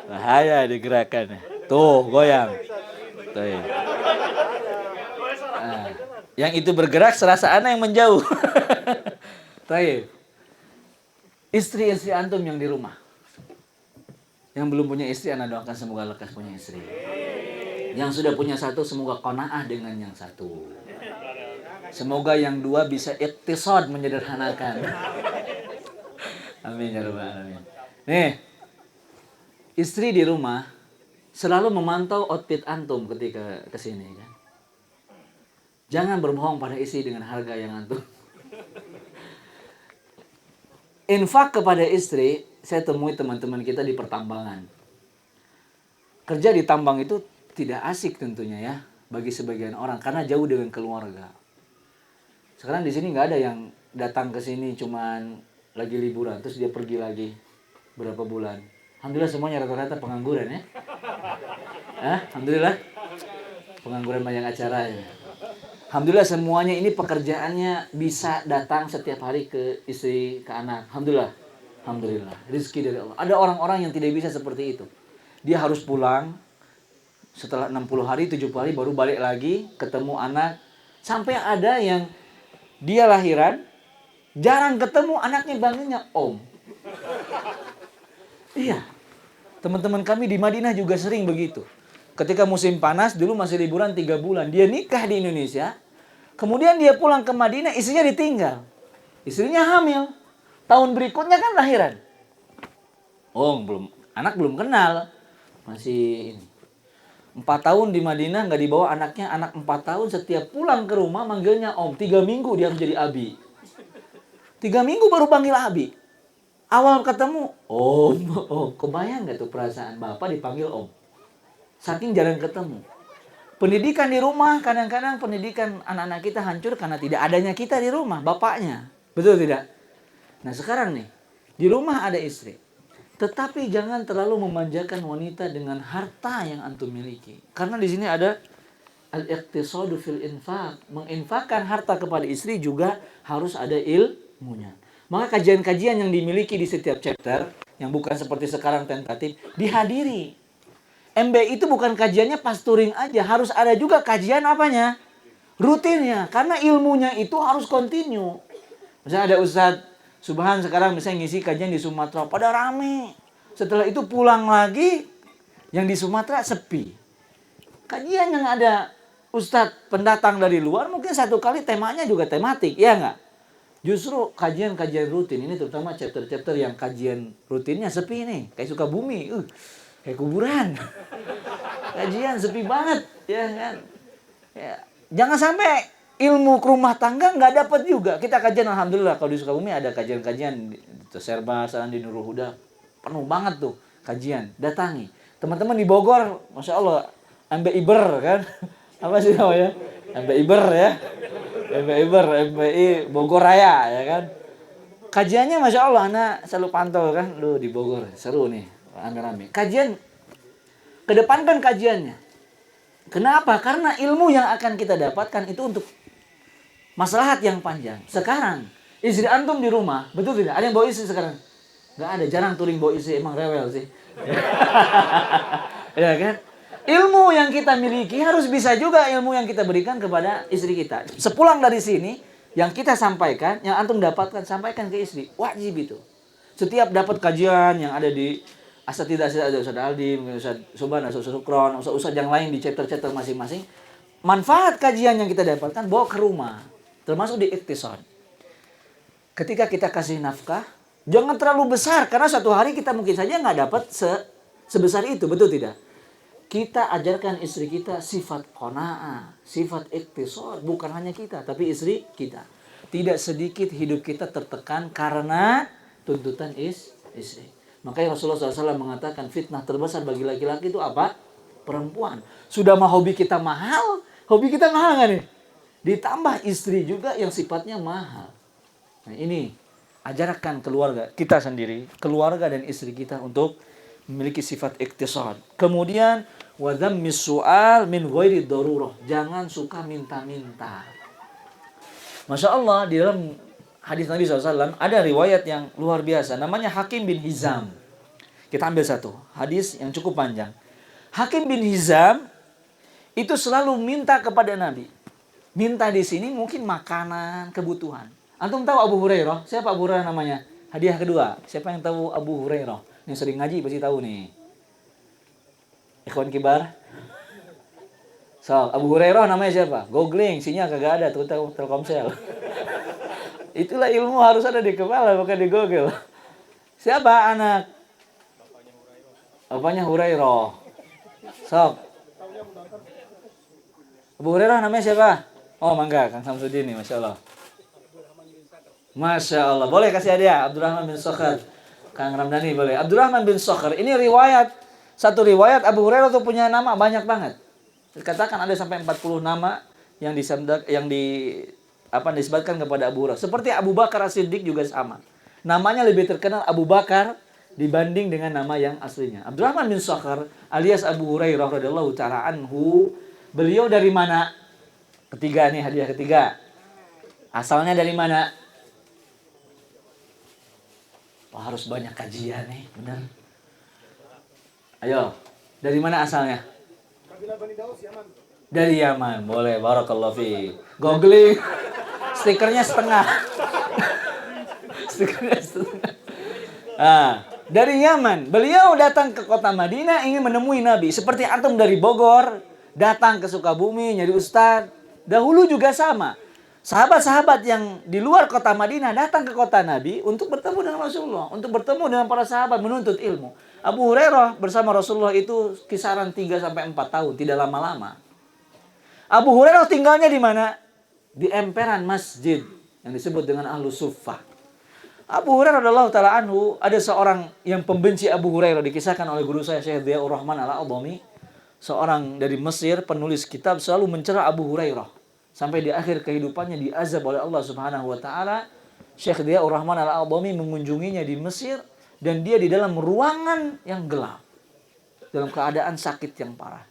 Bahaya digerakannya. Tuh goyang. Tuh. Yang itu bergerak serasa ana yang menjauh. Taib. Istri-istri antum yang di rumah. Yang belum punya istri, ana doakan semoga lekas punya istri. Yang sudah punya satu, semoga qanaah dengan yang satu. Semoga yang dua bisa iktisad, menyederhanakan. Amin ya rabbal alamin. Nih, istri di rumah selalu memantau outfit antum ketika kesini kan. Jangan berbohong pada istri dengan harga yang antum. Infak kepada istri, saya temui teman-teman kita di pertambangan. Kerja di tambang itu tidak asik tentunya ya bagi sebagian orang karena jauh dengan keluarga. Sekarang di sini nggak ada yang datang ke sini cuman lagi liburan terus dia pergi lagi berapa bulan. Alhamdulillah semuanya rata-rata pengangguran ya. Alhamdulillah pengangguran banyak acara ya. Alhamdulillah semuanya ini pekerjaannya bisa datang setiap hari ke istri, ke anak. Alhamdulillah. Alhamdulillah. Rizki dari Allah. Ada orang-orang yang tidak bisa seperti itu. Dia harus pulang setelah 60 hari, 70 hari baru balik lagi ketemu anak. Sampai ada yang dia lahiran, jarang ketemu anaknya bangunnya om. Iya. Teman-teman kami di Madinah juga sering begitu. Ketika musim panas, dulu masih liburan 3 bulan. Dia nikah di Indonesia. Kemudian dia pulang ke Madinah, istrinya ditinggal. Istrinya hamil. Tahun berikutnya kan lahiran. Oh, anak belum kenal. Masih ini. 4 tahun di Madinah nggak dibawa anaknya. Anak 4 tahun setiap pulang ke rumah manggilnya om. 3 minggu dia menjadi abi. 3 minggu baru panggil abi. Awal ketemu, om. Oh, kebayang nggak tuh perasaan bapak dipanggil om? Saking jarang ketemu. Pendidikan di rumah, kadang-kadang pendidikan anak-anak kita hancur karena tidak adanya kita di rumah, bapaknya. Betul tidak? Nah sekarang nih, di rumah ada istri. Tetapi jangan terlalu memanjakan wanita dengan harta yang antum miliki. Karena di sini ada al-iqtisadu fil infaq. Menginfakkan harta kepada istri juga harus ada ilmunya. Maka kajian-kajian yang dimiliki di setiap chapter, yang bukan seperti sekarang tentatif, dihadiri. MB itu bukan kajiannya pas touring aja, harus ada juga kajian apanya? Rutinnya, karena ilmunya itu harus kontinu. Misalnya ada Ustadz Subhan sekarang misalnya ngisi kajian di Sumatera, pada rame. Setelah itu pulang lagi, yang di Sumatera sepi. Kajian yang ada Ustadz pendatang dari luar, mungkin satu kali temanya juga tematik, ya nggak? Justru kajian-kajian rutin, ini terutama chapter-chapter yang kajian rutinnya sepi nih, kayak Sukabumi. Kayak kuburan. Kajian sepi banget, ya kan? Ya. Jangan sampai ilmu rumah tangga nggak dapat juga. Kita kajian, alhamdulillah kalau di Sukabumi ada kajian-kajian di Serba, sana di Nurul Huda, penuh banget tuh kajian. Datangi. Teman-teman di Bogor, masya Allah, MBI Ber kan? Apa sih namanya? MBI Ber ya, MBI Ber, MBI Bogor Raya ya kan? Kajiannya masya Allah, anak selalu pantau kan, lu di Bogor seru nih, rame-rame. Kajian, kedepankan kajiannya. Kenapa? Karena ilmu yang akan kita dapatkan itu untuk maslahat yang panjang. Sekarang, istri antum di rumah, betul tidak? Ada yang bawa istri sekarang? Nggak ada, jarang touring bawa istri, emang rewel sih. Ya kan? Ilmu yang kita miliki harus bisa juga ilmu yang kita berikan kepada istri kita. Sepulang dari sini, yang kita sampaikan, yang antum dapatkan, sampaikan ke istri. Wajib itu. Setiap dapat kajian yang ada di asatidah, ada Ustaz Aldi, mungkin Ustaz Subhan, Ustaz Sukron, Ustaz yang lain di chapter-chapter masing-masing. Manfaat kajian yang kita dapatkan, bawa ke rumah. Termasuk di iktisad. Ketika kita kasih nafkah, jangan terlalu besar. Karena suatu hari kita mungkin saja nggak dapat sebesar itu. Betul tidak? Kita ajarkan istri kita sifat qanaah, sifat iktisad. Bukan hanya kita, tapi istri kita. Tidak sedikit hidup kita tertekan karena tuntutan istri. Makanya Rasulullah SAW mengatakan fitnah terbesar bagi laki-laki itu apa? Perempuan. Sudah mah hobi kita mahal nggak nih? Ditambah istri juga yang sifatnya mahal. Nah ini, ajarkan keluarga kita sendiri, keluarga dan istri kita untuk memiliki sifat iktisad. Kemudian wa dzammis su'al min ghairi darurah. Jangan suka minta-minta. Masya Allah, di dalam hadis Nabi SAW ada riwayat yang luar biasa. Namanya Hakim bin Hizam. Kita ambil satu hadis yang cukup panjang. Hakim bin Hizam itu selalu minta kepada Nabi. Minta di sini mungkin makanan, kebutuhan. Antum tahu Abu Hurairah? Siapa Abu Hurairah namanya? Hadiah kedua. Siapa yang tahu Abu Hurairah? Yang sering ngaji pasti tahu nih. Ikhwan kibar. So, Abu Hurairah namanya siapa? Googling, sinyal kagak ada, tuh Telkomsel. Itulah ilmu harus ada di kepala, bukan di Google. Siapa anak? Bapaknya Hurairah. So, Abu Hurairah namanya siapa? Oh, mangga, Kang Samsudin nih, Masya Allah. Masya Allah. Boleh kasih hadiah, Abdurrahman bin Sakhar. Kang Ramdhani boleh. Abdurrahman bin Sakhar. Ini riwayat, satu riwayat Abu Hurairah itu punya nama banyak banget. Dikatakan ada sampai 40 nama yang disebutkan kepada Abu Hurairah. Seperti Abu Bakar As-Siddiq juga sama. Namanya lebih terkenal Abu Bakar dibanding dengan nama yang aslinya. Abdurrahman bin Sakhar alias Abu Hurairah radhiyallahu taala anhu. Beliau dari mana? Ketiga nih, hadiah ketiga. Asalnya dari mana? Wah, harus banyak kajian nih, benar. Ayo, dari mana asalnya? Dari Yaman, boleh. Barakallahu fi. Googling, stikernya setengah. Stikernya setengah. Dari Yaman, beliau datang ke kota Madinah ingin menemui Nabi. Seperti antum dari Bogor datang ke Sukabumi nyari ustaz. Dahulu juga sama. Sahabat-sahabat yang di luar kota Madinah datang ke kota Nabi untuk bertemu dengan Rasulullah, untuk bertemu dengan para sahabat menuntut ilmu. Abu Hurairah bersama Rasulullah itu kisaran 3 sampai 4 tahun, tidak lama-lama. Abu Hurairah tinggalnya di mana? Di emperan masjid yang disebut dengan Ahlus Suffah. Abu Hurairah radhiyallahu taala anhu, ada seorang yang pembenci Abu Hurairah, dikisahkan oleh guru saya Syekh Dhiaur Rahman Al-Adhami, seorang dari Mesir penulis kitab, selalu mencela Abu Hurairah. Sampai di akhir kehidupannya diazab oleh Allah Subhanahu wa taala. Syekh Dhiaur Rahman Al-Adhami mengunjunginya di Mesir dan dia di dalam ruangan yang gelap dalam keadaan sakit yang parah.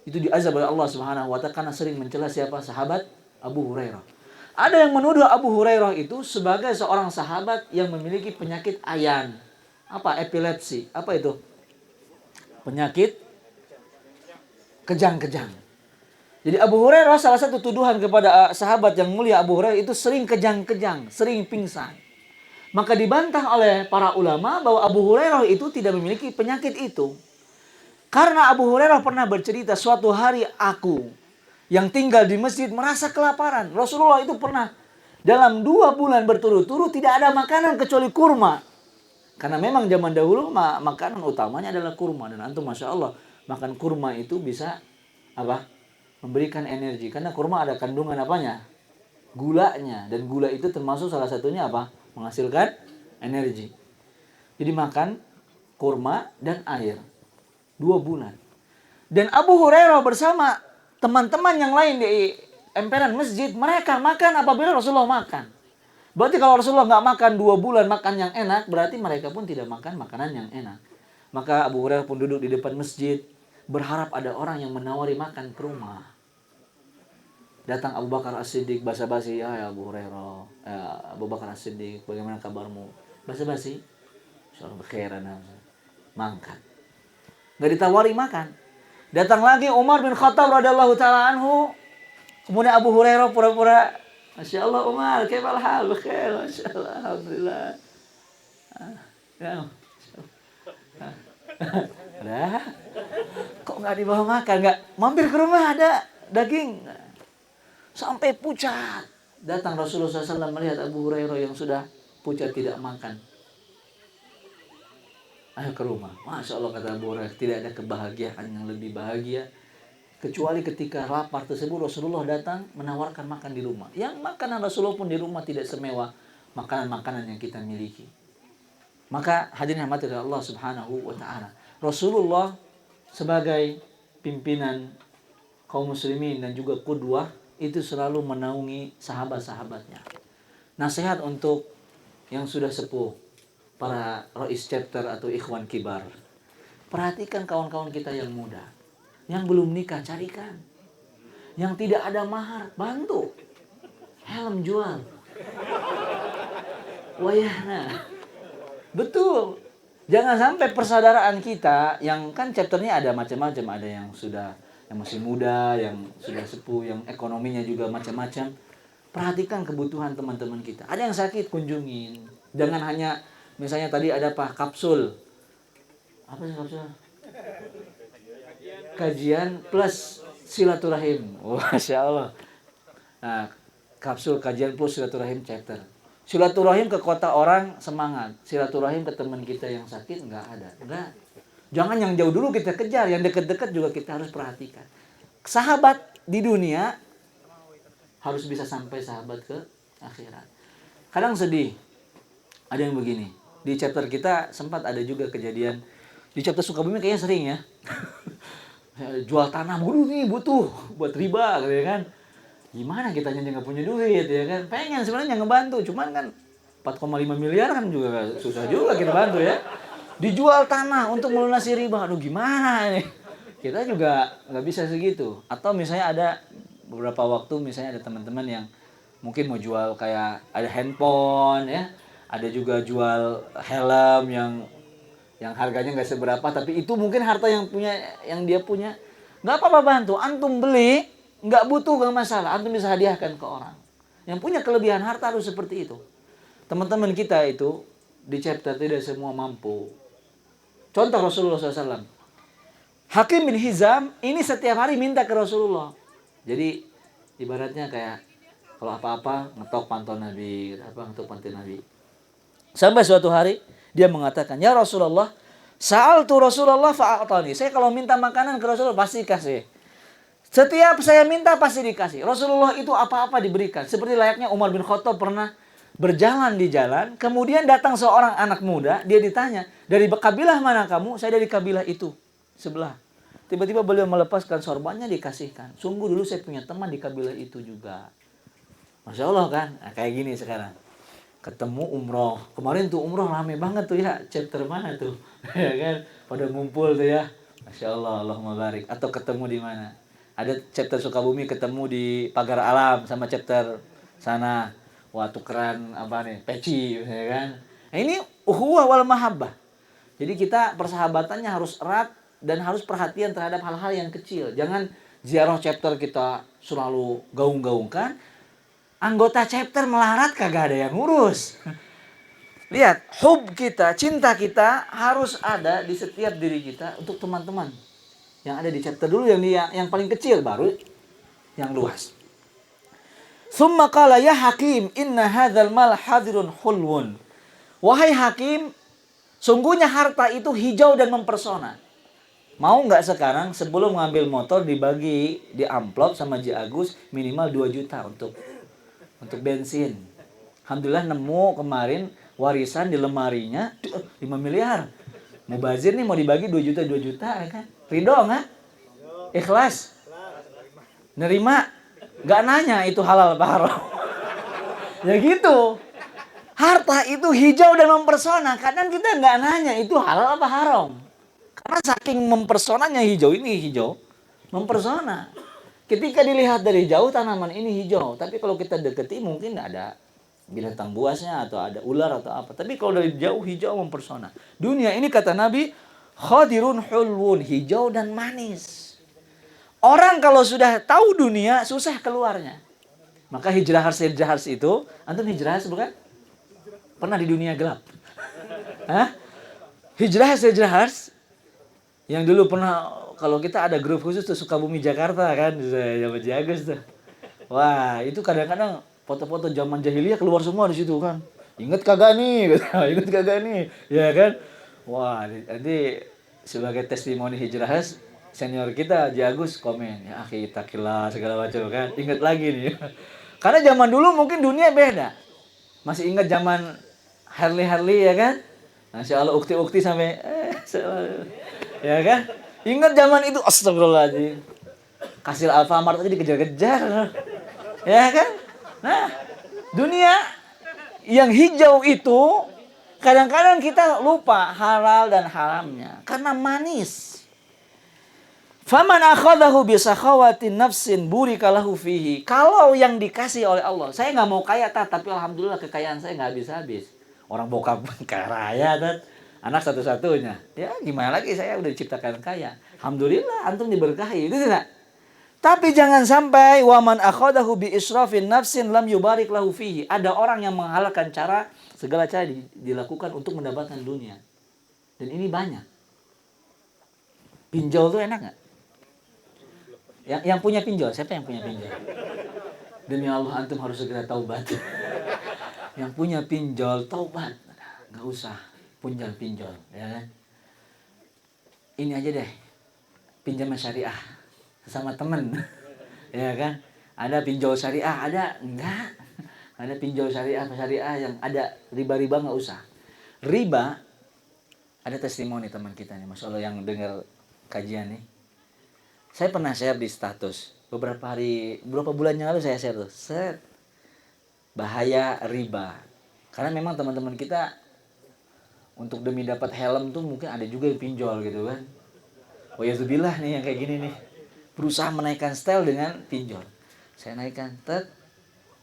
Itu diazab oleh Allah Subhanahu wa taala karena sering mencela siapa? Sahabat Abu Hurairah. Ada yang menuduh Abu Hurairah itu sebagai seorang sahabat yang memiliki penyakit ayan. Apa? Epilepsi. Apa itu? Penyakit kejang-kejang. Jadi Abu Hurairah, salah satu tuduhan kepada sahabat yang mulia Abu Hurairah itu sering kejang-kejang, sering pingsan. Maka dibantah oleh para ulama bahwa Abu Hurairah itu tidak memiliki penyakit itu. Karena Abu Hurairah pernah bercerita, suatu hari aku yang tinggal di masjid merasa kelaparan. Rasulullah itu pernah dalam 2 bulan berturut-turut tidak ada makanan kecuali kurma. Karena memang zaman dahulu makanan utamanya adalah kurma. Dan antum Masya Allah, makan kurma itu bisa apa? Memberikan energi. Karena kurma ada kandungan apanya? gulanya, dan gula itu termasuk salah satunya apa? Menghasilkan energi. Jadi makan kurma dan air 2 bulan. Dan Abu Hurairah bersama teman-teman yang lain di emperan masjid, mereka makan apabila Rasulullah makan. Berarti kalau Rasulullah nggak makan 2 bulan makan yang enak, berarti mereka pun tidak makan makanan yang enak. Maka Abu Hurairah pun duduk di depan masjid, berharap ada orang yang menawari makan ke rumah. Datang Abu Bakar As-Siddiq basa-basi, ya Abu Hurairah, ya Abu Bakar As-Siddiq, bagaimana kabarmu? Basa-basi, insyaallah berkhairan. Makan. Nggak ditawari makan. Datang lagi Umar bin Khattab radhiyallahu taala anhu. Kemudian Abu Hurairah pura-pura, Masya Allah Umar, kaifal hal? Bekhair, Masya Allah, Alhamdulillah. Ada? Kok nggak dibawa makan? Nggak mampir ke rumah ada daging. Sampai pucat. Datang Rasulullah SAW melihat Abu Hurairah yang sudah pucat tidak makan. Ayo ke rumah. Masya Allah kata Abu Hurairah, tidak ada kebahagiaan yang lebih bahagia kecuali ketika lapar tersebut Rasulullah datang menawarkan makan di rumah. Yang makanan Rasulullah pun di rumah tidak semewah makanan-makanan yang kita miliki. Maka hadirin yang dirahmati Allah Subhanahu wa taala, Rasulullah sebagai pimpinan kaum muslimin dan juga qudwah itu selalu menaungi sahabat-sahabatnya. Nasihat untuk yang sudah sepuh, para Rais Chapter atau Ikhwan Kibar. Perhatikan kawan-kawan kita yang muda. Yang belum nikah, carikan. Yang tidak ada mahar, bantu. Helm jual. Wayahna. Betul. Jangan sampai persaudaraan kita, yang kan chapternya ada macam-macam. Ada yang sudah, yang masih muda, yang sudah sepuh, yang ekonominya juga macam-macam. Perhatikan kebutuhan teman-teman kita. Ada yang sakit, kunjungin. Jangan hanya, misalnya tadi ada apa? Kapsul. Apa sih kapsul? Kajian plus silaturahim. Oh, Masya Allah. Nah, kapsul kajian plus silaturahim chapter. Silaturahim ke kota orang semangat. Silaturahim ke teman kita yang sakit enggak ada. Enggak. Jangan yang jauh dulu kita kejar, yang dekat-dekat juga kita harus perhatikan. Sahabat di dunia harus bisa sampai sahabat ke akhirat. Kadang sedih. Ada yang begini. Di chapter kita sempat ada juga kejadian. Di chapter Sukabumi kayaknya sering ya. Jual tanah dulu nih butuh buat riba gitu ya kan. Gimana kitanya nggak punya duit ya kan. Pengen sebenarnya ngebantu, cuman kan 4,5 miliar kan juga susah juga kita bantu ya. Dijual tanah untuk melunasi riba. Aduh gimana nih. Kita juga nggak bisa segitu. Atau misalnya ada beberapa waktu misalnya ada teman-teman yang mungkin mau jual kayak ada handphone ya. Ada juga jual helm yang harganya nggak seberapa, tapi itu mungkin harta yang dia punya. Nggak apa-apa bantu. Antum beli, nggak butuh, nggak masalah. Antum bisa hadiahkan ke orang. Yang punya kelebihan harta harus seperti itu. Teman-teman kita itu di chapter tidak semua mampu. Contoh Rasulullah SAW. Hakim bin Hizam ini setiap hari minta ke Rasulullah. Jadi ibaratnya kayak kalau apa-apa ngetok pantun Nabi, ngetok pantun Nabi. Sampai suatu hari dia mengatakan, ya Rasulullah, sa'altu Rasulullah fa'atani. Saya kalau minta makanan ke Rasulullah pasti kasih. Setiap saya minta pasti dikasih. Rasulullah itu apa-apa diberikan. Seperti layaknya Umar bin Khattab pernah berjalan di jalan. Kemudian datang seorang anak muda. Dia ditanya, dari kabilah mana kamu? Saya dari kabilah itu, sebelah. Tiba-tiba beliau melepaskan sorbannya dikasihkan. Sungguh dulu saya punya teman di kabilah itu juga. Masya Allah kan? Nah, kayak gini sekarang. Ketemu umroh. Kemarin tuh umroh rame banget tuh ya. Chapter mana tuh? Ya kan? Pada ngumpul tuh ya. Masya Allah, Allahumma barik. Atau ketemu di mana? Ada chapter Sukabumi ketemu di Pagar Alam sama chapter sana. Wah, tukeran apa nih? Peci, ya kan? Nah, ini ukhuwah wal mahabbah. Jadi kita persahabatannya harus erat dan harus perhatian terhadap hal-hal yang kecil. Jangan ziarah chapter kita selalu gaung-gaungkan. Anggota chapter melarat kagak ada yang ngurus. Lihat, hub kita, cinta kita harus ada di setiap diri kita untuk teman-teman. Yang ada di chapter dulu yang paling kecil, baru yang luas. Tsumma qala ya Hakim, inna hadzal mal hadirun hulwun. Wahai Hakim, sungguhnya harta itu hijau dan mempersona. Mau nggak sekarang sebelum ngambil motor dibagi di amplop sama Ji Agus minimal 2 juta untuk untuk bensin. Alhamdulillah nemu kemarin warisan di lemarinya 5 miliar. Mau bazir nih, mau dibagi 2 juta ya kan? Ridho nggak? Ikhlas? Nerima? Nggak nanya itu halal apa haram. Ya gitu. Harta itu hijau dan mempersona. Kadang kita nggak nanya itu halal apa haram. Karena saking mempersonanya hijau ini hijau. Mempersona. Ketika dilihat dari jauh tanaman ini hijau. Tapi kalau kita deketi mungkin ada binatang buasnya atau ada ular atau apa. Tapi kalau dari jauh hijau mempersona. Dunia ini kata Nabi, khadirun hulwun, hijau dan manis. Orang kalau sudah tahu dunia susah keluarnya. Maka hijrah hars itu, antum hijrah hars bukan? Pernah di dunia gelap? Hah? Hijrah hars yang dulu pernah, kalau kita ada grup khusus tuh Sukabumi Jakarta kan, zaman Jagus tuh. Wah, itu kadang-kadang foto-foto zaman jahiliyah keluar semua di situ kan. Ingat kagak nih? Ingat kagak nih? Ya kan? Wah, nanti sebagai testimoni hijrah senior kita Jagus komen, ya akhi takillah segala macam kan. Ingat lagi nih. Karena zaman dulu mungkin dunia beda. Masih ingat zaman Harley ya kan? Masya Allah ukti-ukti sampai ya kan? Ingat zaman itu astagfirullahaladzim. Kasir Alfamart aja dikejar-kejar. Ya kan? Nah, dunia yang hijau itu kadang-kadang kita lupa halal dan haramnya karena manis. Faman akhadahu bi sakhawatin nafsin burika lahu fihi. Kalau yang dikasih oleh Allah, saya nggak mau kaya tapi alhamdulillah kekayaan saya nggak habis-habis. Orang bokap kaya raya anak satu-satunya. Ya gimana lagi, saya udah diciptakan kaya. Alhamdulillah antum diberkahi, itu tidak? Tapi jangan sampai waman akhadahu bi israfin nafsin lam yubarik lahu fihi. Ada orang yang menghalalkan segala cara dilakukan untuk mendapatkan dunia. Dan ini banyak. Pinjol tuh enak nggak? Yang punya pinjol, siapa yang punya pinjol? Demi Allah antum harus segera taubat. Yang punya pinjol taubat, nggak usah pinjol, ya kan? Ini aja deh, pinjaman syariah sama temen, ya kan? Ada pinjol syariah, ada enggak? Ada pinjol syariah yang ada riba nggak usah. Riba, ada testimoni teman kita nih, masya Allah yang dengar kajian nih. Saya pernah share di status beberapa bulan yang lalu saya share tuh, bahaya riba. Karena memang teman-teman kita untuk demi dapat helm tuh mungkin ada juga yang pinjol gitu kan. Oh ya zubillah nih yang kayak gini nih. Berusaha menaikkan style dengan pinjol. Saya naikkan,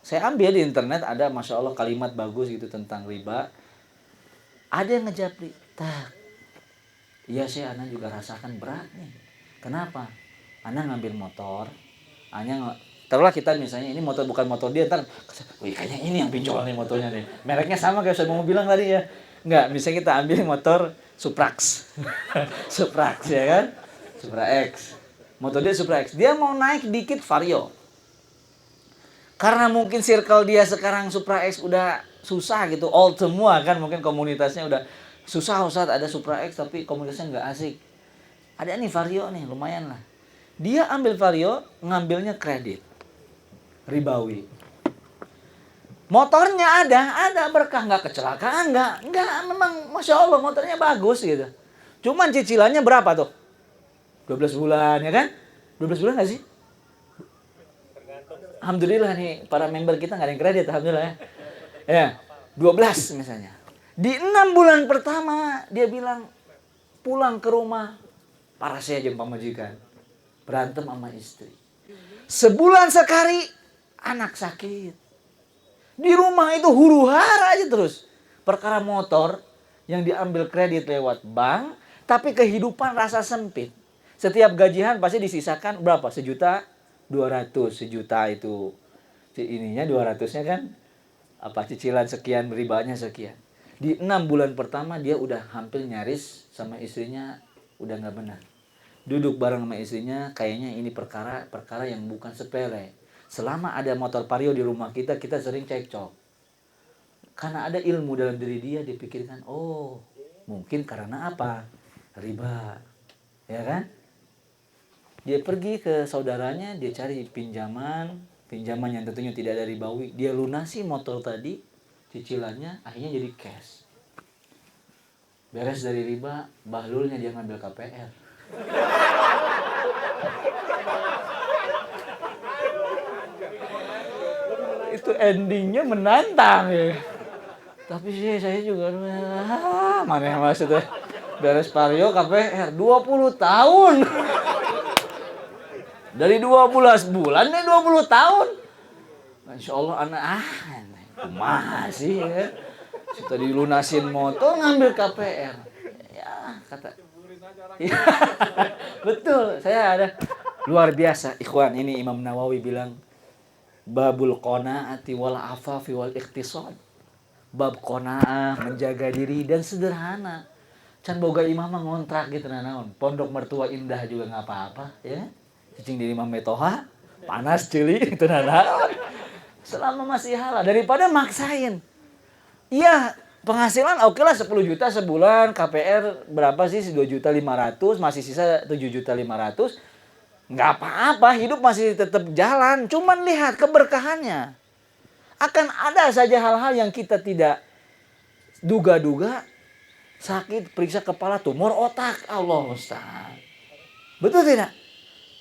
saya ambil di internet ada masya Allah kalimat bagus gitu tentang riba. Ada yang ngejapri, iya saya anak juga rasakan berat nih. Kenapa? Anak ngambil motor, taruhlah kita misalnya ini motor bukan motor dia, ntar, wih kayaknya ini yang pinjol nih motornya nih. Mereknya sama kayak saya mau bilang tadi ya. Enggak, misalnya kita ambil motor Suprax. Suprax ya kan? Supra X. Motor dia Supra X. Dia mau naik dikit Vario. Karena mungkin circle dia sekarang Supra X udah susah gitu, old semua kan, mungkin komunitasnya udah susah Ustaz, ada Supra X tapi komunitasnya nggak asik. Ada nih Vario nih, lumayan lah. Dia ambil Vario, ngambilnya kredit. Ribawi. Motornya ada berkah, nggak kecelakaan, nggak, memang masya Allah motornya bagus gitu. Cuman cicilannya berapa tuh? 12 bulan ya kan? 12 bulan nggak sih? Alhamdulillah nih para member kita nggak ada yang kredit, alhamdulillah ya. Ya, 12 misalnya. Di 6 bulan pertama dia bilang pulang ke rumah parasnya aja majikan, berantem sama istri. Sebulan sekali anak sakit. Di rumah itu huru-hara aja terus. Perkara motor yang diambil kredit lewat bank, tapi kehidupan rasa sempit. Setiap gajian pasti disisakan berapa? 1.200.000, 1 juta itu. Ininya 200-nya kan apa cicilan sekian, ribanya sekian. Di 6 bulan pertama dia udah hampir nyaris sama istrinya udah nggak benar. Duduk bareng sama istrinya, kayaknya ini perkara yang bukan sepele. Selama ada motor Vario di rumah kita sering cekcok. Karena ada ilmu dalam diri dia, dipikirkan, oh mungkin karena apa? Riba. Ya kan? Dia pergi ke saudaranya, dia cari pinjaman pinjaman yang tentunya tidak ada ribawi, dia lunasi motor tadi, cicilannya akhirnya jadi cash. Beres dari riba, bahlulnya dia ngambil KPR. Itu endingnya menantang ya. Tapi sih saya juga mana maksudnya beres Vario KPR 20 tahun. Dari 12 bulan nih 20 tahun. Insya Allah anak kumaha sih ya. Sudah dilunasin motor ngambil KPR. Ya kata. Ya, betul, saya ada luar biasa ikhwan. Ini Imam Nawawi bilang babul qanaati wal afafi wal ikhtisad. Bab qanaah, menjaga diri dan sederhana. Can boga imam mah ngontrak gitu naon. Pondok mertua indah juga nggak apa-apa ya. Cicing di Imam Metoha, panas ceuli itu naon. Selama masih halal daripada maksain. Iya, penghasilan oke lah 10 juta sebulan, KPR berapa sih? 2.500.000, masih sisa 7.500.000. Nggak apa-apa, hidup masih tetap jalan. Cuman lihat keberkahannya. Akan ada saja hal-hal yang kita tidak duga-duga. Sakit, periksa kepala, tumor otak. Allah Ustaz. Betul tidak?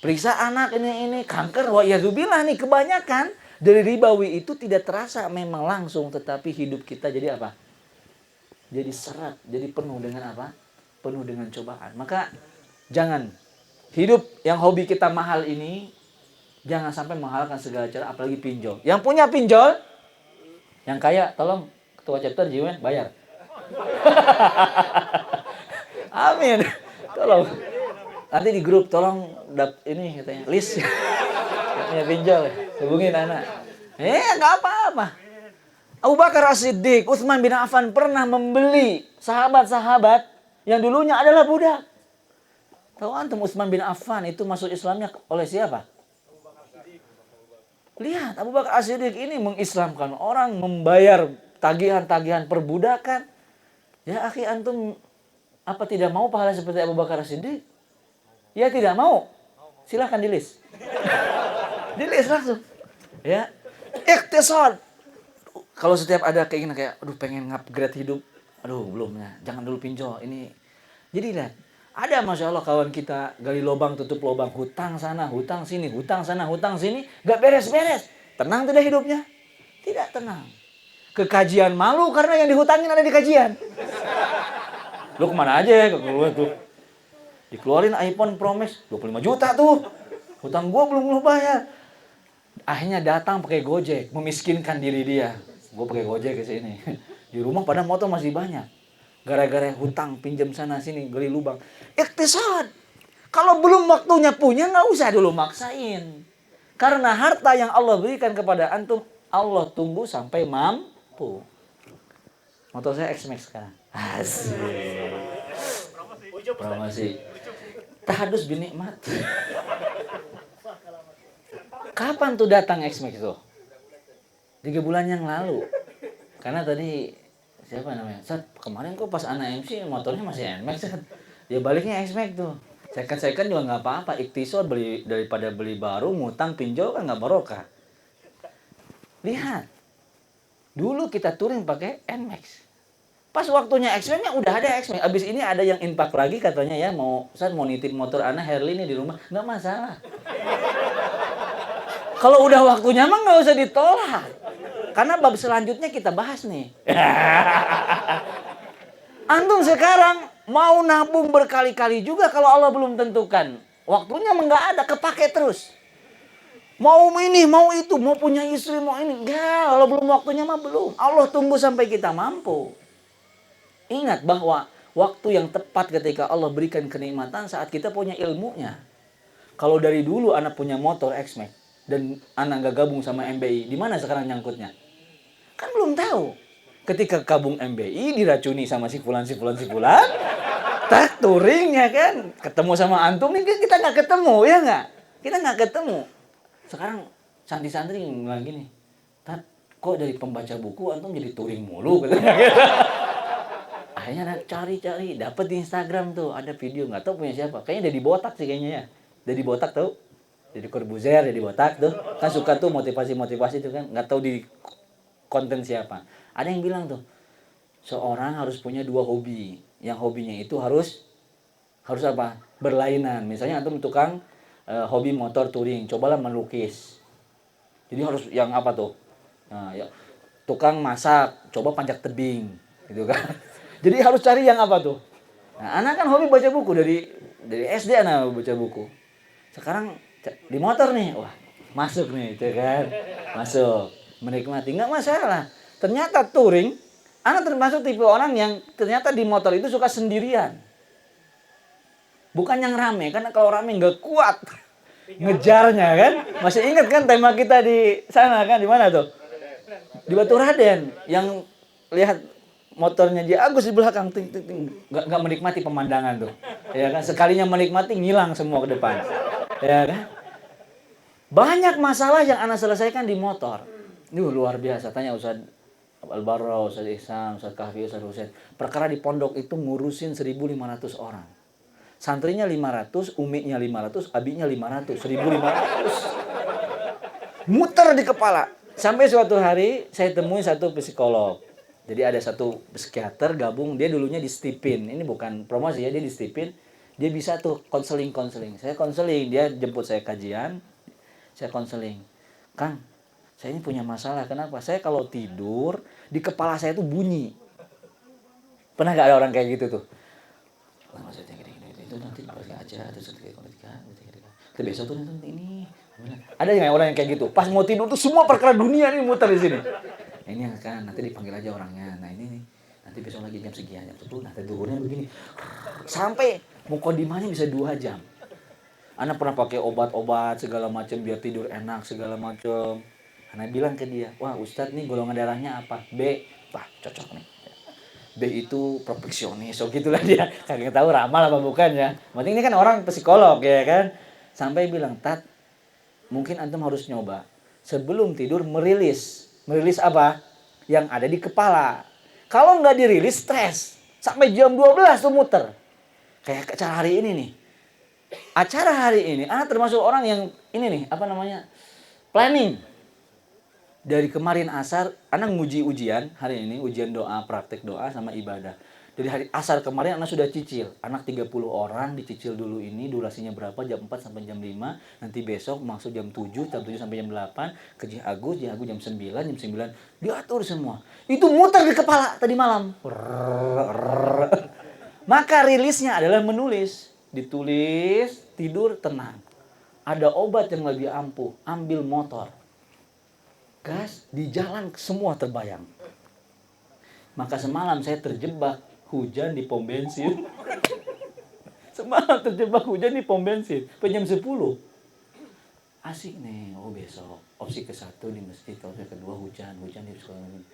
Periksa anak ini kanker. Wa yazubillah nih kebanyakan. Dari ribawi itu tidak terasa memang langsung. Tetapi hidup kita jadi apa? Jadi seret. Jadi penuh dengan apa? Penuh dengan cobaan. Maka jangan. Hidup yang hobi kita mahal ini. Jangan sampai menghalalkan segala cara. Apalagi pinjol. Yang punya pinjol. Yang kaya tolong ketua chapter jiwen bayar. Amin. Tolong. Nanti di grup tolong ini katanya list. Punya pinjol ya. Hubungin anak. Nggak apa-apa. Abu Bakar As-Siddiq, Utsman bin Affan pernah membeli sahabat-sahabat yang dulunya adalah budak. Tahu antum Utsman bin Affan itu masuk Islamnya oleh siapa? Lihat, Abu Bakar As-Siddiq ini mengislamkan orang, membayar tagihan-tagihan perbudakan. Ya akhi, antum apa tidak mau pahala seperti Abu Bakar As-Siddiq? Ya tidak mau. Silahkan di list. Di list langsung. Ya. Ikhtisad. Kalau setiap ada keinginan kayak, aduh pengen upgrade hidup. Aduh belum ya, jangan dulu pinjol. Ini. Jadi lihat. Ada Masya Allah kawan kita gali lubang tutup lubang. Hutang sana, hutang sini, hutang sana, hutang sini. Gak beres-beres. Tenang tidak hidupnya? Tidak tenang. Kekajian malu karena yang dihutangin ada di kajian. Lu kemana aja? Keluar tuh. Dikeluarin iPhone Pro Max 25 juta tuh. Hutang gua belum lu bayar. Akhirnya datang pakai Gojek, memiskinkan diri dia. Gua pakai Gojek ke sini. Di rumah pada motor masih banyak. Gara-gara hutang pinjam sana sini gali lubang. Ikhtisad. Kalau belum waktunya punya nggak usah dulu maksain. Karena harta yang Allah berikan kepada antum, Allah tunggu sampai mampu. Motor saya X-Max sekarang. Asik. Promosi. Tahadus binikmat. Kapan tuh datang X-Max tuh? 3 bulan yang lalu. Karena tadi siapa namanya? Sat, kemarin kok pas anak MC motornya masih NMAX. Dia baliknya X-Max tuh. Second juga nggak apa-apa. Ikhtisar beli daripada beli baru, ngutang pinjol kan nggak barokah. Lihat. Dulu kita touring pakai NMAX. Pas waktunya X-Max-nya udah ada X-Max. Abis ini ada yang infak lagi katanya ya mau nitip motor anak Harley ini di rumah. Nggak masalah. Kalau udah waktunya mah nggak usah ditolak. Karena bab selanjutnya kita bahas nih. Antum sekarang mau nabung berkali-kali juga kalau Allah belum tentukan. Waktunya mah nggak ada, kepake terus. Mau ini, mau itu, mau punya istri, mau ini. Enggak, kalau belum waktunya mah belum. Allah tunggu sampai kita mampu. Ingat bahwa waktu yang tepat ketika Allah berikan kenikmatan saat kita punya ilmunya. Kalau dari dulu anak punya motor X-Max dan anak nggak gabung sama MBI, di mana sekarang nyangkutnya? Kan belum tahu. Ketika gabung MBI diracuni sama si fulan, tak touring ya kan, ketemu sama antum nih kita nggak ketemu ya nggak? Kita nggak ketemu. Sekarang santri-santri bilang gini, Tat, kok dari pembaca buku antum jadi touring mulu? Akhirnya cari-cari, dapet di Instagram tuh ada video nggak tahu punya siapa. Kayaknya Dedi Botak sih kayaknya ya. Dedi Botak tahu? Jadi Corbuzier, jadi botak tuh. Kan suka tuh motivasi-motivasi tuh kan. Nggak tahu di konten siapa. Ada yang bilang tuh, seorang harus punya 2 hobi. Yang hobinya itu harus apa? Berlainan. Misalnya antum tukang hobi motor touring, cobalah melukis. Jadi harus yang apa tuh? Nah, ya, tukang masak, coba panjat tebing, gitu kan. Jadi harus cari yang apa tuh? Nah, anak kan hobi baca buku dari SD anak baca buku. Sekarang di motor nih, wah masuk nih, itu kan, masuk, menikmati, nggak masalah. Ternyata touring, anak termasuk tipe orang yang ternyata di motor itu suka sendirian, bukan yang rame, karena kalau rame nggak kuat ngejarnya kan. Masih ingat kan tema kita di sana kan, di mana tuh? Di Batu Raden, yang lihat motornya Ji Agus di belakang, ting, ting, ting. Nggak menikmati pemandangan tuh, ya kan? Sekalinya menikmati ngilang semua ke depan, ya kan? Banyak masalah yang anak selesaikan di motor. Luar biasa. Tanya Ustaz Al-Barra, Ustaz Ihsan, Ustaz Kahfi, Ustaz Husain. Perkara di pondok itu ngurusin 1.500 orang. Santrinya 500, umiknya 500, abinya 500, 1.500. Muter di kepala. Sampai suatu hari saya temui satu psikolog. Jadi ada satu psikiater gabung, dia dulunya di Stipin. Ini bukan promosi ya, dia di Stipin. Dia bisa tuh konseling. Saya konseling, dia jemput saya kajian. Saya konseling, Kang, saya ini punya masalah. Kenapa? Saya kalau tidur di kepala saya tuh bunyi. Pernah gak ada orang kayak gitu tuh? Itu nanti balik aja, terus besok tuh nanti ini. Ada yang orang yang kayak gitu. Pas mau tidur tuh semua perkara dunia nih muter di sini. Ini kan nanti dipanggil aja orangnya. Nah ini nih, nanti besok lagi jam sekian, jam 10. Nah tidurnya begini. Sampai mukodimahnya bisa 2 jam. Anak pernah pakai obat-obat segala macam biar tidur enak segala macam. Anak bilang ke dia, wah Ustadz nih golongan darahnya apa? B. Wah cocok nih. B itu perfeksionis, so gitulah dia. Kagak tahu ramal apa bukan ya. Penting ini kan orang psikolog ya kan. Sampai bilang, Tat, mungkin antum harus nyoba sebelum tidur merilis apa yang ada di kepala. Kalau nggak dirilis stres sampai jam 12 tuh muter. Kayak acara hari ini nih. Acara hari ini, anak termasuk orang yang ini nih, apa namanya, planning. Dari kemarin asar, anak nguji ujian hari ini, ujian doa, praktek doa sama ibadah. Dari hari asar kemarin anak sudah cicil. Anak 30 orang dicicil dulu ini, durasinya berapa, jam 4 sampai jam 5. Nanti besok masuk jam 7 sampai jam 8. Ke Ji Agus jam 9, jam 9. Diatur semua. Itu muter di kepala tadi malam. Maka rilisnya adalah menulis. Ditulis, tidur, tenang. Ada obat yang lebih ampuh, ambil motor. Gas, di jalan semua terbayang. Maka semalam saya terjebak hujan di pom bensin. Semalam terjebak hujan di pom bensin. Jam 10. Asik nih, oh besok. Opsi ke-1 di masjid, opsi kedua hujan di sekolah.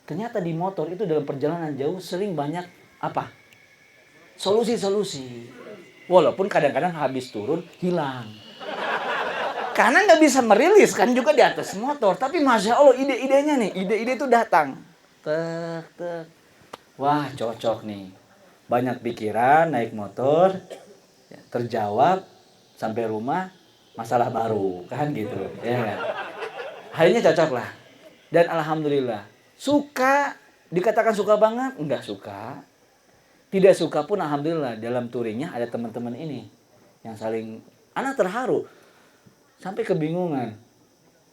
Ternyata di motor itu dalam perjalanan jauh sering banyak apa? Solusi-solusi. Walaupun kadang-kadang habis turun hilang. Karena nggak bisa merilis kan juga di atas motor. Tapi Masya Allah ide-idenya nih. Ide-ide itu datang. Tek. Wah cocok nih. Banyak pikiran naik motor. Terjawab. Sampai rumah masalah baru. Kan gitu. Ya kan? Akhirnya cocok lah. Dan Alhamdulillah. Suka. Dikatakan suka banget? Enggak suka. Tidak suka pun Alhamdulillah dalam touringnya ada teman-teman ini yang saling, anak terharu sampai kebingungan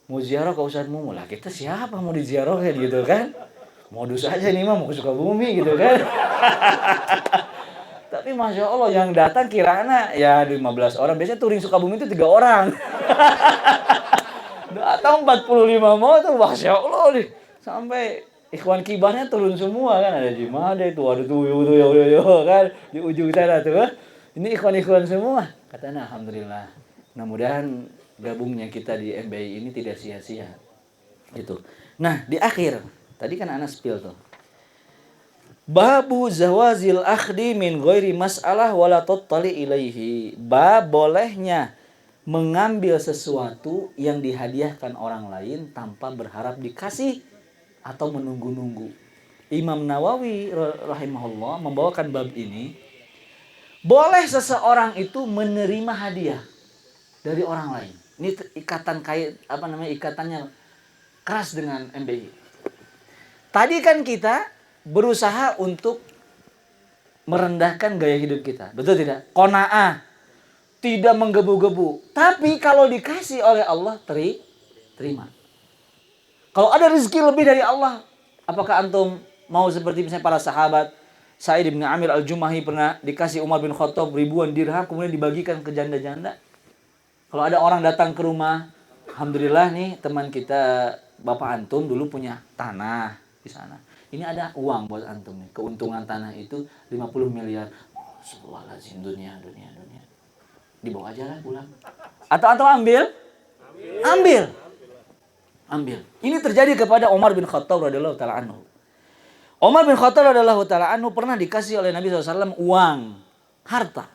mau ziarah ke Ustadz Mumu lah, kita siapa mau diziarahin gitu kan, modus aja nih mah mau ke Sukabumi gitu kan. Tapi Masya Allah yang datang kirana ya 15 orang, biasanya touring Sukabumi itu 3 orang. Datang 45 motor, Masya Allah nih sampai ikhwan kibarnya turun semua kan, ada Jimade itu, ada tuh kan di ujung sana tuh. Ini ikhwan semua. Katanya Alhamdulillah. Mudah-mudahan gabungnya kita di MBI ini tidak sia-sia. Gitu. Nah, di akhir tadi kan anak spill tuh. Babu zawazil akhdi min ghairi mas'alah wala tattali ilaihi. Bab bolehnya mengambil sesuatu yang dihadiahkan orang lain tanpa berharap dikasih atau menunggu-nunggu. Imam Nawawi rahimahullah membawakan bab ini. Boleh seseorang itu menerima hadiah. dari orang lain. Ini ikatan ikatannya keras dengan MBI. Tadi kan kita berusaha untuk merendahkan gaya hidup kita. Betul tidak? Qanaah. Tidak menggebu-gebu. Tapi kalau dikasih oleh Allah, terima. Kalau ada rezeki lebih dari Allah, apakah antum mau seperti misalnya para sahabat? Sa'id bin Amir al-Jumahi pernah dikasih Umar bin Khattab ribuan dirham, kemudian dibagikan ke janda-janda. Kalau ada orang datang ke rumah, alhamdulillah nih teman kita, Bapak antum dulu punya tanah di sana. Ini ada uang buat antum nih. Keuntungan tanah itu 50 miliar. Astagfirullahaladzim, dunia. Dibawa aja lah pulang. Atau antum ambil? Ambil. Ini terjadi kepada Umar bin Khattab radhiyallahu taala anhu. Umar bin Khattab radhiyallahu taala anhu pernah dikasih oleh Nabi SAW uang, harta.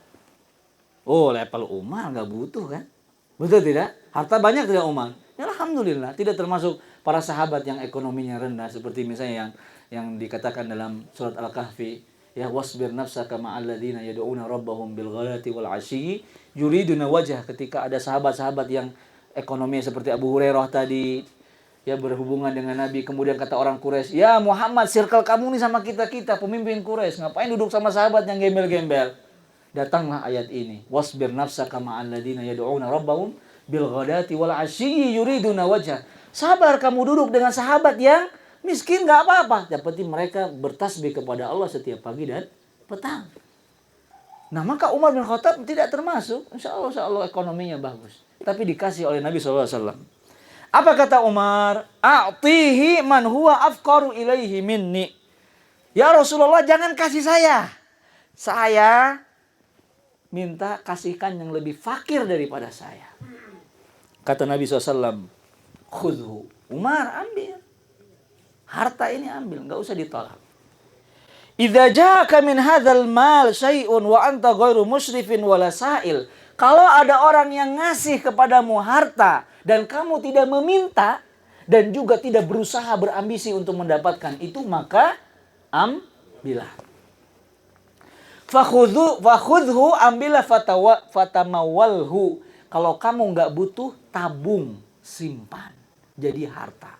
Oh, level Umar nggak butuh kan? Betul tidak? Harta banyak tidak Umar? Ya alhamdulillah, tidak termasuk para sahabat yang ekonominya rendah seperti misalnya yang dikatakan dalam surat Al-Kahfi. Ya wasbir nafsaka ma'al ladzina yad'una rabbahum bil ghadati wal 'ashyi yuriduna wajah. Ketika ada sahabat-sahabat yang ekonominya seperti Abu Hurairah tadi ya berhubungan dengan Nabi, kemudian kata orang Quraisy, "Ya Muhammad, circle kamu nih sama kita pemimpin Quraisy, ngapain duduk sama sahabat yang gembel-gembel?" Datanglah ayat ini, wasbir nafsaka ma'al ladzina yad'una rabbahum bil ghadati wal 'ashyi yuriduna wajah. Sabar kamu duduk dengan sahabat yang miskin, nggak apa-apa. Yang penting mereka bertasbih kepada Allah setiap pagi dan petang. Nah maka Umar bin Khattab tidak termasuk. Insya Allah ekonominya bagus. Tapi dikasih oleh Nabi SAW. Apa kata Umar? A'tihi man huwa afqaru ilaihi minni. Ya Rasulullah, jangan kasih saya. Saya minta kasihkan yang lebih fakir daripada saya. Kata Nabi SAW, khudhu. Umar, ambil. Harta ini ambil, nggak usah ditolak. Idza ja'aka min hadzal mal syai'un wa anta ghairu musyrifin wala sa'il. Kalau ada orang yang ngasih kepadamu harta dan kamu tidak meminta dan juga tidak berusaha berambisi untuk mendapatkan itu, maka ambillah. Fakhudhu ambillah fatamawalhu. Kalau kamu nggak butuh, tabung, simpan jadi harta.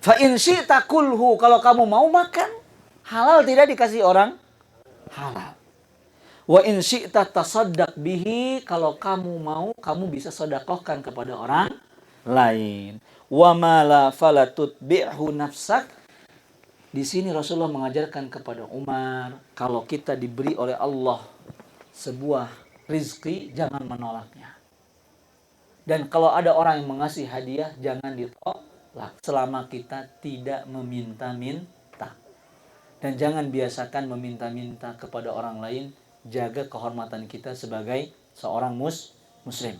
Fa in syi'ta kulhu, kalau kamu mau makan halal, tidak dikasih orang halal. Wa in syi'ta tasaddaq bihi, kalau kamu mau kamu bisa sedekahkan kepada orang lain. Wa ma la falatutbi'hu nafsak. Di sini Rasulullah mengajarkan kepada Umar, kalau kita diberi oleh Allah sebuah rizki, jangan menolaknya. Dan kalau ada orang yang mengasih hadiah, jangan ditolak selama kita tidak meminta-minta. Dan jangan biasakan meminta-minta kepada orang lain. Jaga kehormatan kita sebagai seorang muslim.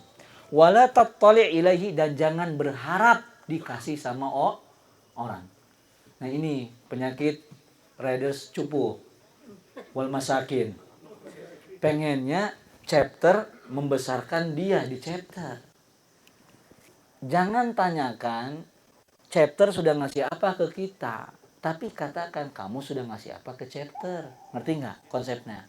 Wala tattali' ilaihi, dan jangan berharap dikasih sama orang. Nah ini penyakit riders cupu wal masakin. Pengennya chapter membesarkan dia di chapter. Jangan tanyakan chapter sudah ngasih apa ke kita, tapi katakan kamu sudah ngasih apa ke chapter. Ngerti nggak konsepnya?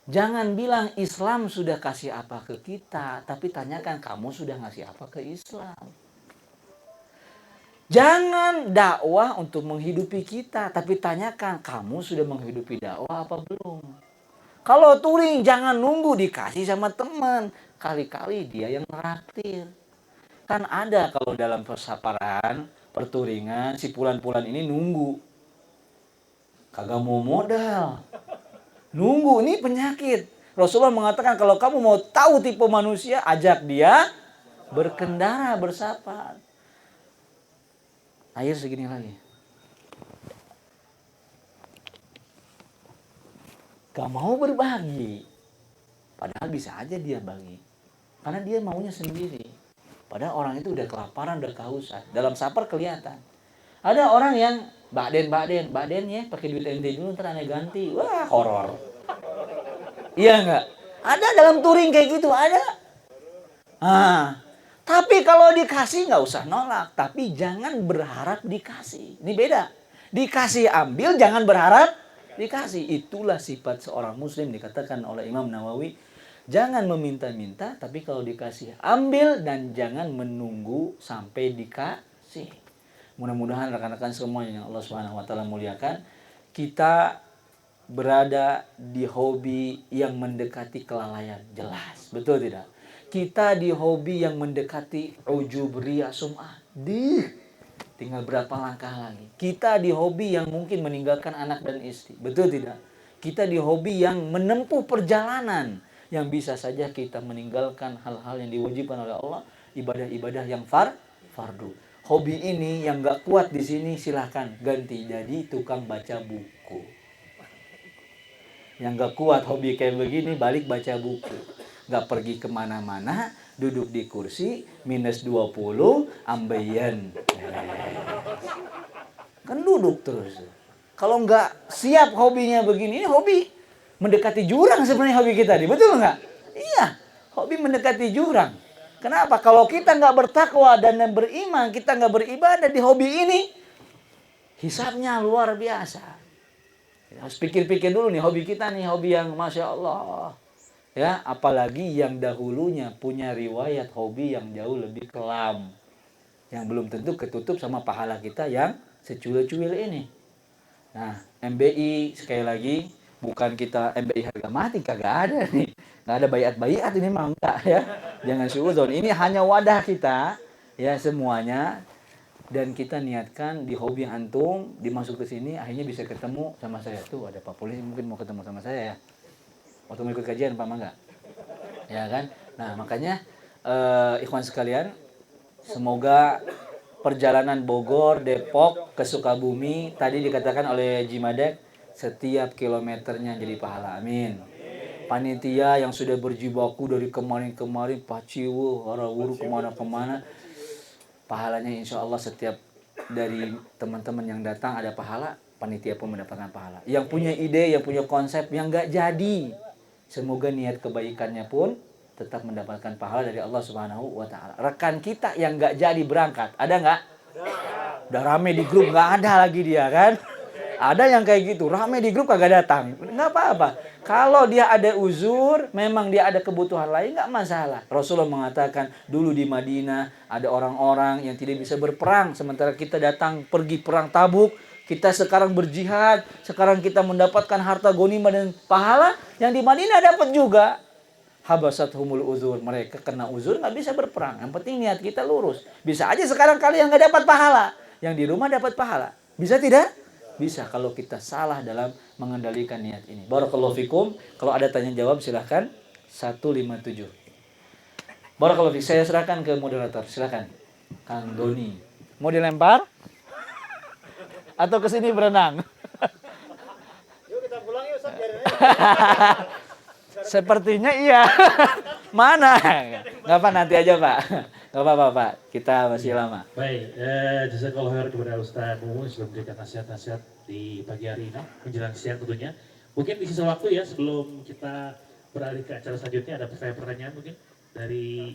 Jangan bilang Islam sudah kasih apa ke kita, tapi tanyakan kamu sudah ngasih apa ke Islam. Jangan dakwah untuk menghidupi kita, tapi tanyakan kamu sudah menghidupi dakwah apa belum. Kalau touring jangan nunggu dikasih sama teman, kali-kali dia yang neraktir. Kan ada kalau dalam persaparan, perturingan, si pulan-pulan ini nunggu. Kagak mau modal. Nunggu, ini penyakit. Rasulullah mengatakan kalau kamu mau tahu tipe manusia, ajak dia berkendara, bersafar. Air segini lagi. Gak mau berbagi. Padahal bisa aja dia bagi. Karena dia maunya sendiri. Padahal orang itu udah kelaparan, udah kehausan. Dalam safar kelihatan. Ada orang yang Baden ya, pakai duit ente dulu, ntar aneh ganti. Wah, horor. Iya enggak? Ada dalam touring kayak gitu, ada. Tapi kalau dikasih nggak usah nolak. Tapi jangan berharap dikasih. Ini beda. Dikasih ambil, jangan berharap dikasih. Itulah sifat seorang muslim, dikatakan oleh Imam Nawawi. Jangan meminta-minta, tapi kalau dikasih ambil dan jangan menunggu sampai dikasih. Mudah-mudahan rekan-rekan semuanya yang Allah Subhanahu wa taala muliakan, kita berada di hobi yang mendekati kelalaian, jelas. Betul tidak? Kita di hobi yang mendekati ujub, riya, sum'ah. Tinggal berapa langkah lagi. Kita di hobi yang mungkin meninggalkan anak dan istri. Betul tidak? Kita di hobi yang menempuh perjalanan yang bisa saja kita meninggalkan hal-hal yang diwajibkan oleh Allah, ibadah-ibadah yang fardu. Hobi ini yang gak kuat di sini silahkan ganti jadi tukang baca buku. Yang gak kuat hobi kayak begini balik baca buku. Gak pergi kemana-mana, duduk di kursi, minus 20, ambeien. Kan duduk terus. Kalau nggak siap hobinya begini, ini hobi mendekati jurang sebenarnya hobi kita nih, betul nggak? Iya, hobi mendekati jurang. Kenapa? Kalau kita nggak bertakwa dan beriman, kita nggak beribadah di hobi ini, hisabnya luar biasa. Harus pikir-pikir dulu nih hobi kita nih, hobi yang Masya Allah. Ya, apalagi yang dahulunya punya riwayat hobi yang jauh lebih kelam. Yang belum tentu ketutup sama pahala kita yang secuil-cuil ini. Nah, MBI sekali lagi, bukan kita MBI harga mati, kagak ada nih. Nggak ada bayat-bayat ini mah enggak ya. Jangan suudzon. Ini hanya wadah kita ya semuanya. Dan kita niatkan di hobi antum dimasuk ke sini akhirnya bisa ketemu sama saya. Tuh ada Pak Polisi mungkin mau ketemu sama saya ya. Waktu mau ikut kajian Pak Mangga. Ya kan? Nah, makanya ikhwan sekalian, semoga perjalanan Bogor, Depok ke Sukabumi tadi dikatakan oleh Jimadek setiap kilometernya jadi pahala. Amin. Panitia yang sudah berjibaku dari kemarin-kemarin Paciwu, Warawuru kemana-kemana, pahalanya insya Allah setiap dari teman-teman yang datang ada pahala, panitia pun mendapatkan pahala. Yang punya ide, yang punya konsep, yang nggak jadi, semoga niat kebaikannya pun tetap mendapatkan pahala dari Allah Subhanahu wa taala. Rekan kita yang nggak jadi berangkat, ada nggak? Udah rame di grup nggak ada lagi dia kan? Ada yang kayak gitu, rame di grup kagak datang. Nggak apa-apa. Kalau dia ada uzur, memang dia ada kebutuhan lain, nggak masalah. Rasulullah mengatakan dulu di Madinah ada orang-orang yang tidak bisa berperang, sementara kita datang pergi perang Tabuk. Kita sekarang berjihad, sekarang kita mendapatkan harta ghanimah dan pahala, yang di Madinah dapat juga. Habasathumul uzur, mereka kena uzur nggak bisa berperang. Yang penting niat kita lurus. Bisa aja sekarang kalian nggak dapat pahala, yang di rumah dapat pahala. Bisa tidak? Bisa kalau kita salah dalam mengendalikan niat ini. Barakallahu fikum. Kalau ada tanya jawab silahkan 157. Barakallahu fikum. Saya serahkan ke moderator. Silahkan Kang Doni. Mau dilempar? Atau ke sini berenang? Yuk kita pulang yuk, Ustaz. Sepertinya iya. Mana? Nggak apa, nanti aja Pak. Nggak apa-apa Pak. Kita masih lama. Baik, jazakallahu khairan kepada Ustaz Mumu sudah memberikan nasihat-nasihat di pagi hari ini menjelang siang tentunya. Mungkin di sisa waktu ya sebelum kita beralih ke acara selanjutnya ada pertanyaan mungkin dari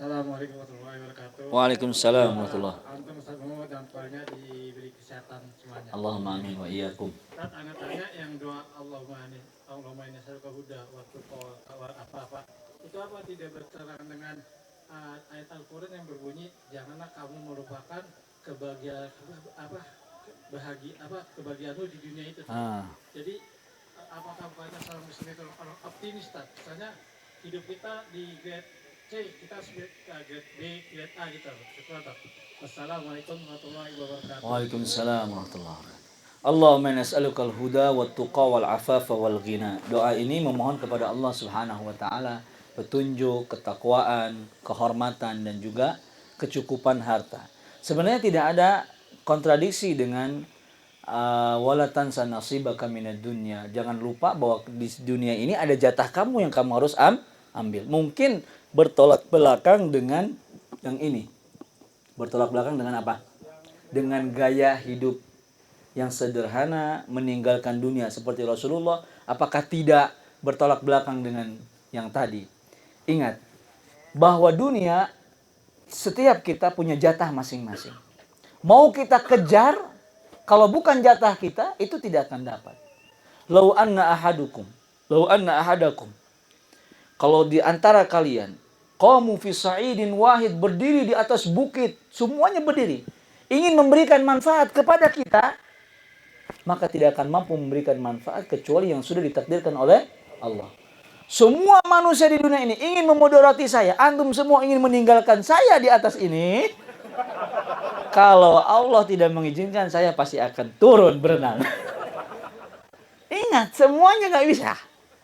Assalamualaikum warahmatullahi wabarakatuh. Waalaikumsalam warahmatullahi. Antum Ustaz Muhammad dan keluarga diberi kesehatan semuanya. Allahumma amin wa iyyakum. Ustaz, anak tanya yang doa Allahumma inni as'aluka huda wa tuqa wa apa-apa. Itu apa tidak bertentangan dengan ayat Al-Qur'an yang berbunyi janganlah kamu melupakan kebahagiaanmu di dunia itu. Jadi apakah bukannya seorang muslim itu orang optimis? Misalnya hidup kita di grade C, kita grade B, grade A gitu. Assalamualaikum warahmatullahi wabarakatuh. Waalaikumsalam warahmatullahi wabarakatuh. Allahumma nas'alukal huda wat tuqa wal afafa wal ghina. Doa ini memohon kepada Allah Subhanahu wa taala petunjuk, ketakwaan, kehormatan dan juga kecukupan harta. Sebenarnya tidak ada kontradiksi dengan wala tansa nasibaka minad dunya. Jangan lupa bahwa di dunia ini ada jatah kamu yang kamu harus ambil. Mungkin bertolak belakang dengan yang ini. Bertolak belakang dengan apa? Dengan gaya hidup yang sederhana, meninggalkan dunia seperti Rasulullah. Apakah tidak bertolak belakang dengan yang tadi? Ingat, bahwa dunia setiap kita punya jatah masing-masing. Mau kita kejar, Kalau bukan jatah kita, itu tidak akan dapat. Lau anna ahadakum. Kalau di antara kalian, qamu fi sa'idin wahid, berdiri di atas bukit, semuanya berdiri, ingin memberikan manfaat kepada kita, maka tidak akan mampu memberikan manfaat kecuali yang sudah ditakdirkan oleh Allah. Semua manusia di dunia ini ingin memudarati saya, antum semua ingin meninggalkan saya di atas ini. Kalau Allah tidak mengizinkan, saya pasti akan turun berenang. Ingat, semuanya nggak bisa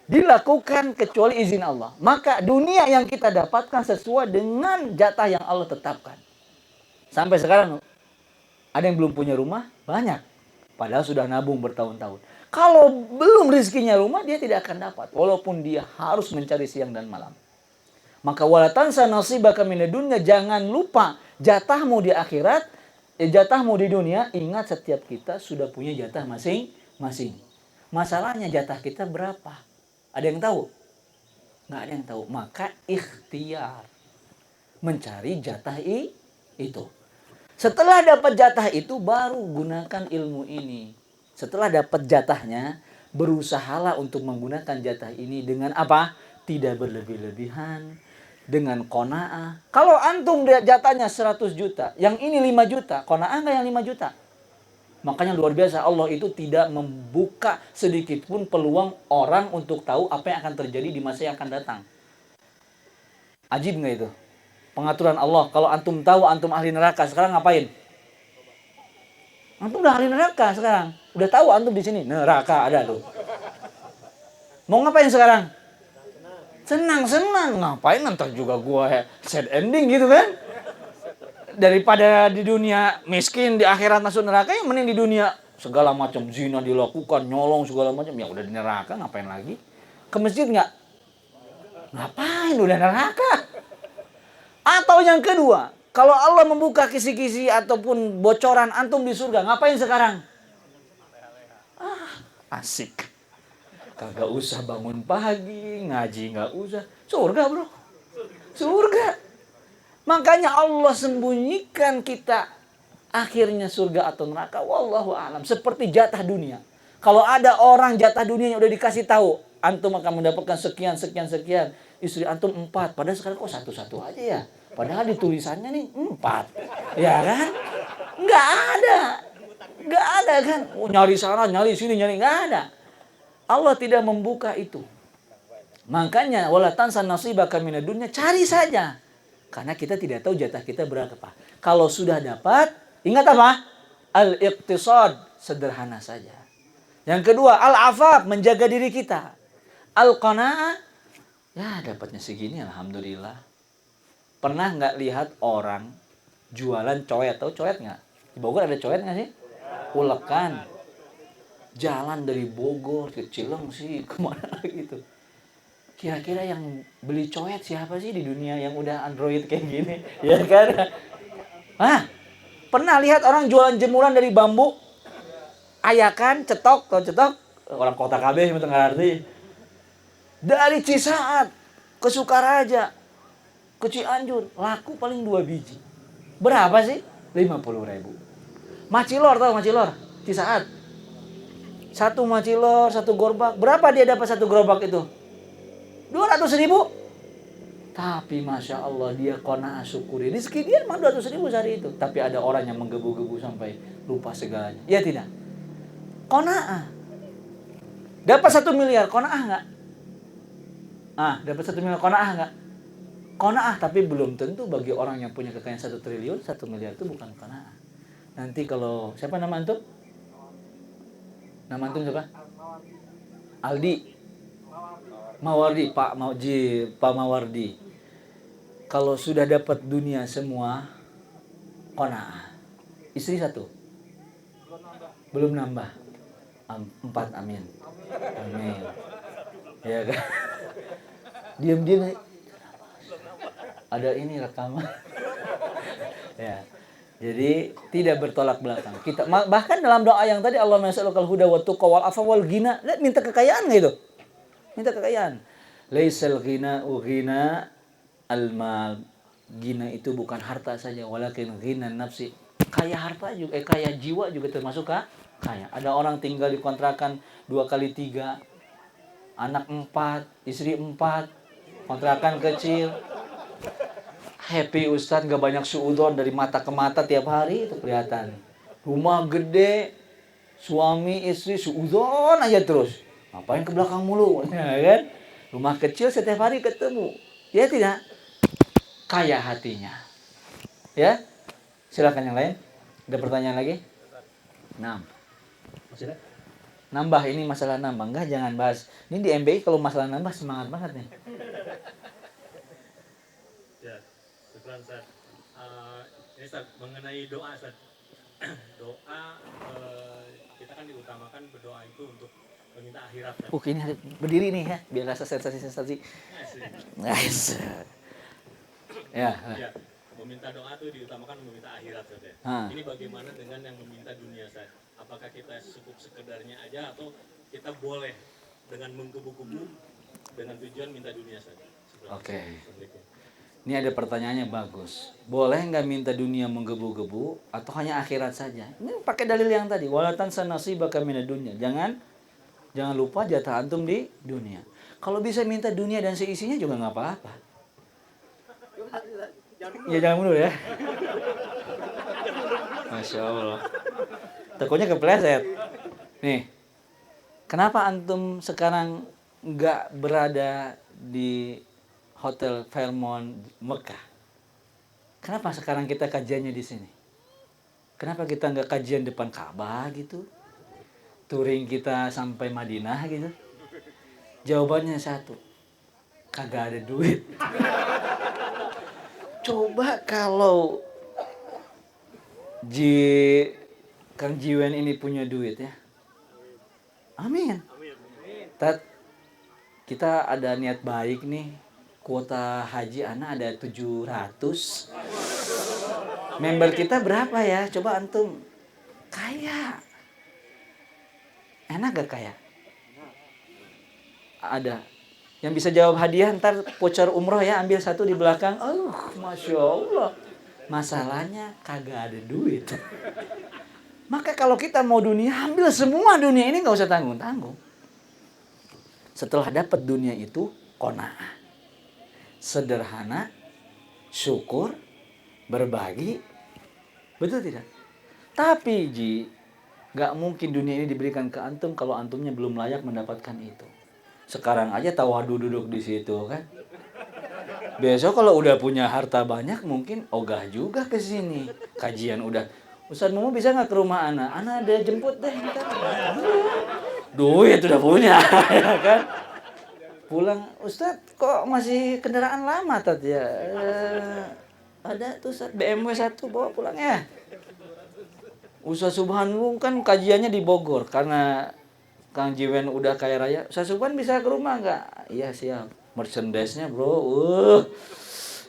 dilakukan kecuali izin Allah. Maka dunia yang kita dapatkan sesuai dengan jatah yang Allah tetapkan. Sampai sekarang ada yang belum punya rumah, banyak. Padahal sudah nabung bertahun-tahun. Kalau belum rezekinya rumah, dia tidak akan dapat. Walaupun dia harus mencari siang dan malam. Maka wala tansa nasibaka minad dunya, jangan lupa jatahmu di akhirat, jatahmu di dunia. Ingat, setiap kita sudah punya jatah masing-masing. Masalahnya jatah kita berapa? Ada yang tahu? Nggak ada yang tahu. Maka ikhtiar mencari jatah itu. Setelah dapat jatah itu, baru gunakan ilmu ini. Setelah dapat jatahnya, berusahalah untuk menggunakan jatah ini dengan apa? Tidak berlebih-lebihan, dengan qanaah. Kalau antum jatahnya 100 juta, yang ini 5 juta, qanaah nggak yang 5 juta? Makanya luar biasa, Allah itu tidak membuka sedikit pun peluang orang untuk tahu apa yang akan terjadi di masa yang akan datang. Ajib nggak itu? Pengaturan Allah. Kalau antum tahu antum ahli neraka, sekarang ngapain? Antum udah ahli neraka sekarang. Udah tahu antum di sini neraka ada tuh. Mau ngapain sekarang? Senang-senang. Ngapain ntar juga gua sad ending gitu kan? Daripada di dunia miskin, di akhirat masuk neraka, yang mending di dunia segala macam zina dilakukan, nyolong segala macam. Ya udah di neraka, ngapain lagi? Ke masjid nggak? Ngapain, udah neraka. Atau yang kedua, kalau Allah membuka kisi-kisi ataupun bocoran antum di surga, ngapain sekarang? Asik. Kagak usah bangun pagi, ngaji nggak usah. Surga bro. Surga. Makanya Allah sembunyikan kita akhirnya surga atau neraka. Wallahu a'lam. Seperti jatah dunia. Kalau ada orang jatah dunia yang udah dikasih tahu, antum akan mendapatkan sekian. Istri antum 4. Padahal sekarang kok 1-1 aja ya. Padahal di tulisannya nih 4. Ya kan? Nggak ada. Nggak ada kan? Oh, nyari sana, nyari sini, nyari. Nggak ada. Allah tidak membuka itu. Makanya wala tansa nasibaka minad dunya, cari saja. Karena kita tidak tahu jatah kita berapa. Kalau sudah dapat, ingat apa? Al-iqtisad, sederhana saja. Yang kedua, al-afaf, menjaga diri kita. Al-qanaah, ya dapatnya segini alhamdulillah. Pernah nggak lihat orang jualan coet? Tahu coet nggak? Di Bogor ada coet nggak sih? Ulekan. Jalan dari Bogor ke Cilengsi, kemana gitu. Kira-kira yang beli coet siapa sih di dunia yang udah Android kayak gini? Ya kan? Hah? Pernah lihat orang jualan jemuran dari bambu? Ayakan, cetok, tau cetok? Orang kota KB itu nggak ngerti. Dari Cisaat ke Sukaraja ke Cianjur, laku paling 2 biji. Berapa sih? 50.000. Macilor, tau macilor? Cisaat. 1 macilor, 1 gerobak. Berapa dia dapat 1 gerobak itu? 200.000. Tapi Masya Allah, dia qanaah syukuri. Rizki dia memang 200.000 sehari itu. Tapi ada orang yang menggebu-gebu sampai lupa segalanya. Ya tidak? Qanaah. Dapat 1 miliar, qanaah nggak? Dapat 1 miliar, qanaah nggak? Qanaah, tapi belum tentu bagi orang yang punya kekayaan 1 triliun, 1 miliar itu bukan qanaah. Nanti kalau, siapa nama antum? Nama antum siapa? Aldi. Mawardi, Pak Mawardi. Kalau sudah dapat dunia semua, qanaah. Istri 1. Belum nambah. 4, amin. Amin. Ya kan? Diam-diam ada ini rekaman. Ya. Jadi tidak bertolak belakang. Kita bahkan dalam doa yang tadi, Allahumma yas'alukal huda wa tuqa wal afa wal ghina, minta kekayaan enggak itu? Minta kekayaan. Laisal ghina'u ghina al-mal. Ghina itu bukan harta saja, walakin ghina nafsi. Kaya harta juga, kaya jiwa juga termasuk kaya. Ada orang tinggal di kontrakan 2x3, anak 4, istri 4, kontrakan kecil. Happy Ustadz, gak banyak suudon dari mata ke mata tiap hari itu kelihatan. Rumah gede, suami istri suudon aja terus. Ngapain ke belakang mulu, ya kan? Rumah kecil setiap hari ketemu. Ya tidak? Kaya hatinya. Ya? Silakan yang lain. Ada pertanyaan lagi? 6. Masih ada? Nambah, ini masalah nambah. Enggak, jangan bahas. Ini di MBI kalau masalah nambah semangat banget nih. Ya, syukran Ustaz. Ini Ustaz, mengenai doa Ustaz. Doa, kita kan diutamakan berdoa itu untuk meminta akhirat Ustaz. Ini ada berdiri nih ya, biar rasa sensasi-sensasi. Nice. Ya. Ya, meminta doa itu diutamakan meminta akhirat Ustaz ya. Ini bagaimana dengan yang meminta dunia Ustaz? Apakah kita cukup sekedarnya aja atau kita boleh dengan menggebu-gebu dengan tujuan minta dunia Ustaz? Oke. Ini ada pertanyaannya bagus. Boleh nggak minta dunia menggebu-gebu atau hanya akhirat saja? Ini pakai dalil yang tadi. Walatan sanasi bakal minat dunia. Jangan lupa jatah antum di dunia. Kalau bisa minta dunia dan seisinya juga nggak apa-apa. Ya jangan mundur ya. Masya Allah. Takutnya kepleset. Nih, kenapa antum sekarang nggak berada di Hotel Fairmont Mekah? Kenapa sekarang kita kajiannya di sini? Kenapa kita nggak kajian depan Ka'bah gitu? Touring kita sampai Madinah gitu? Jawabannya satu, kagak ada duit. Coba kalau Kang Jiwen ini punya duit ya. Amin. Tat, kita ada niat baik nih. Kuota haji anak ada 700. Member kita berapa ya? Coba antum. Kaya. Enak gak kaya? Ada. Yang bisa jawab hadiah ntar voucher umroh ya, ambil satu di belakang. Masya Allah. Masalahnya kagak ada duit. Maka kalau kita mau dunia, ambil semua dunia ini, gak usah tanggung-tanggung. Setelah dapat dunia itu, qanaah. Sederhana, syukur, berbagi. Betul tidak? Tapi gak mungkin dunia ini diberikan ke antum kalau antumnya belum layak mendapatkan itu. Sekarang aja tawadu duduk di situ kan. Besok kalau udah punya harta banyak mungkin ogah juga ke sini. Kajian udah, Ustaz Mumu bisa nggak ke rumah Ana? Ana ada jemput deh. Duit udah punya, ya kan? Pulang, Ustaz kok masih kendaraan lama tadi ya? Ada tuh Ustaz, BMW 1 bawa pulang ya. Ustaz Subhanallah kan kajiannya di Bogor karena Kang Jiwen udah kaya raya. Ustaz Subhan bisa ke rumah nggak? Iya siap. Merchandise-nya bro,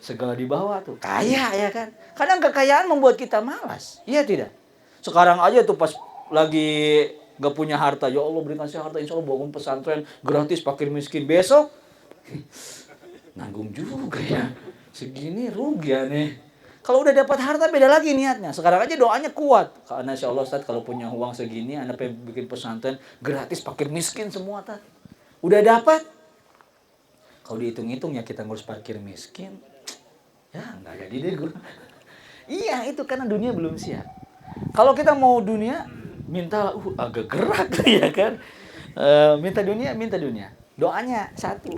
segala dibawa tuh. Kaya ya kan? Kadang kekayaan membuat kita malas. Iya tidak? Sekarang aja tuh pas lagi gak punya harta, ya Allah berikan saya harta, insya Allah bangun pesantren gratis fakir miskin. Besok nanggung juga ya, segini rugi ya nih. Kalau udah dapat harta beda lagi niatnya. Sekarang aja doanya kuat, karena insya Allah Ustaz kalau punya uang segini Anda pengen bikin pesantren gratis fakir miskin semua Ustaz. Udah dapat, kalau dihitung-hitung ya kita ngurus fakir miskin ya nggak jadi deh gue. Iya itu karena dunia belum siap. Kalau kita mau dunia minta agak gerak ya kan. Minta dunia. Doanya satu.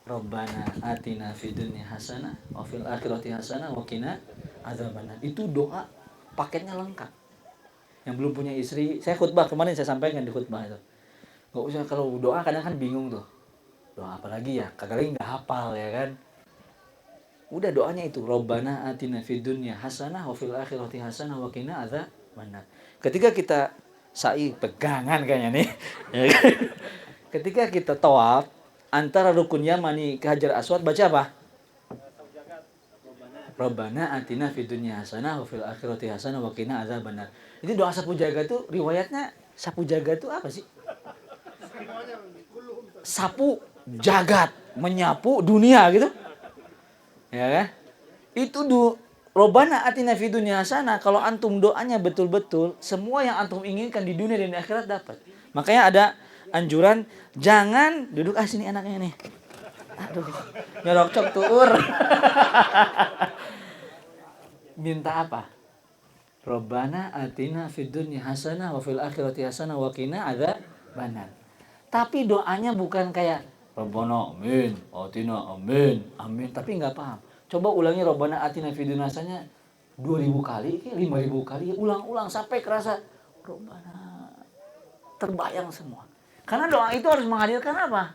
Rabbana atina fid dunya hasanah wa fil akhirati hasanah wa qina adzabannar. Itu doa paketnya lengkap. Yang belum punya istri, saya khutbah kemarin saya sampaikan di khutbah itu. Enggak usah kalau doa kadang kan bingung tuh. Doa apa lagi ya? Kagak lagi enggak hafal ya kan. Udah doanya itu Rabbana atina fid dunya hasanah wa fil akhirati hasanah wa qina adzabannar. Ketika kita sa'i pegangan kayaknya nih. Ketika kita tawaf antara rukun Yamani ke Hajar Aswad baca apa? Rabbana atina fid dunya hasanah wa fil akhirati hasanah wa qina adzabannar. Itu doa sapu jaga tuh riwayatnya sapu jaga tuh apa sih? Sapu jagat, menyapu dunia gitu. Ya kan? Itu Robbana atina fid dunya hasanah, kalau antum doanya betul-betul, semua yang antum inginkan di dunia dan di akhirat dapat. Makanya ada anjuran, jangan duduk sini enaknya nih. Aduh, nyolok cok tuur. Minta apa? Robbana atina fid dunya hasanah wa fil akhirati hasanah wa qina adzabannar. Tapi doanya bukan kayak Robbana amin, atina amin, amin, tapi enggak paham. Coba ulangi Robbana atina fid dunya hasanah 2000 kali, 5000 kali, ulang-ulang sampai kerasa Robbana. Terbayang semua. Karena doa itu harus menghadirkan apa?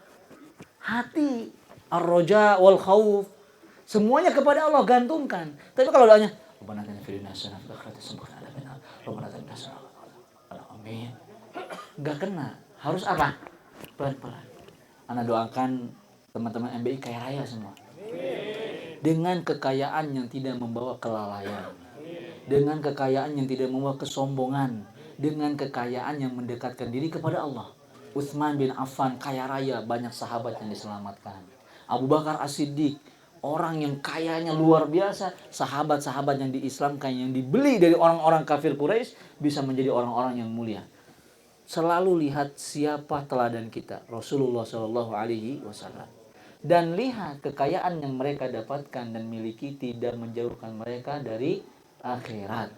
Hati, ar-roja wal khauf. Semuanya kepada Allah gantungkan. Tapi kalau doanya Robbana atina fid dunya hasanah wa fil akhirati hasanah, Robbana atina hasanah, amin. Enggak kena. Harus apa? Pelan-pelan. Ana doakan teman-teman MBI kaya raya semua. Dengan kekayaan yang tidak membawa kelalaian. Dengan kekayaan yang tidak membawa kesombongan. Dengan kekayaan yang mendekatkan diri kepada Allah. Utsman bin Affan kaya raya, banyak sahabat yang diselamatkan. Abu Bakar As-Siddiq, orang yang kayanya luar biasa, sahabat-sahabat yang diislamkan, yang dibeli dari orang-orang kafir Quraisy bisa menjadi orang-orang yang mulia. Selalu lihat siapa teladan kita, Rasulullah Shallallahu Alaihi Wasallam, dan lihat kekayaan yang mereka dapatkan dan miliki tidak menjauhkan mereka dari akhirat.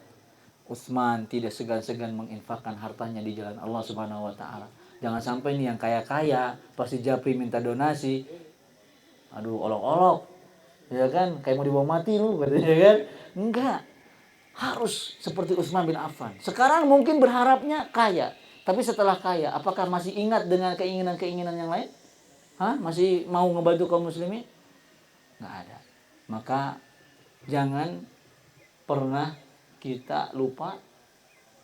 Utsman tidak segan-segan menginfakkan hartanya di jalan Allah Subhanahu Wa Taala. Jangan sampai nih yang kaya-kaya pasti japri minta donasi, aduh olok-olok, ya kan, kayak mau dibawa mati lu, katanya kan? Enggak, harus seperti Utsman bin Affan. Sekarang mungkin berharapnya kaya. Tapi setelah kaya, apakah masih ingat dengan keinginan-keinginan yang lain? Masih mau ngebantu kaum muslimin? Nggak ada. Maka jangan pernah kita lupa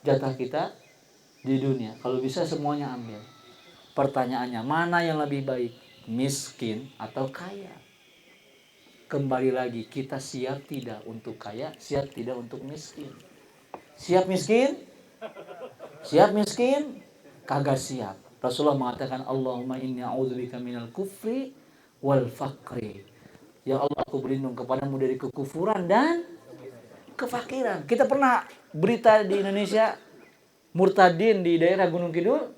jatah kita di dunia. Kalau bisa semuanya ambil. Pertanyaannya, mana yang lebih baik? Miskin atau kaya? Kembali lagi, kita siap tidak untuk kaya, siap tidak untuk miskin. Siap miskin? Siap miskin? Kagak siap. Rasulullah mengatakan, Allahumma inni a'udzubika minal kufri wal faqri. Ya Allah, aku berlindung kepadamu dari kekufuran dan kefakiran. Kita pernah berita di Indonesia, murtadin di daerah Gunung Kidul,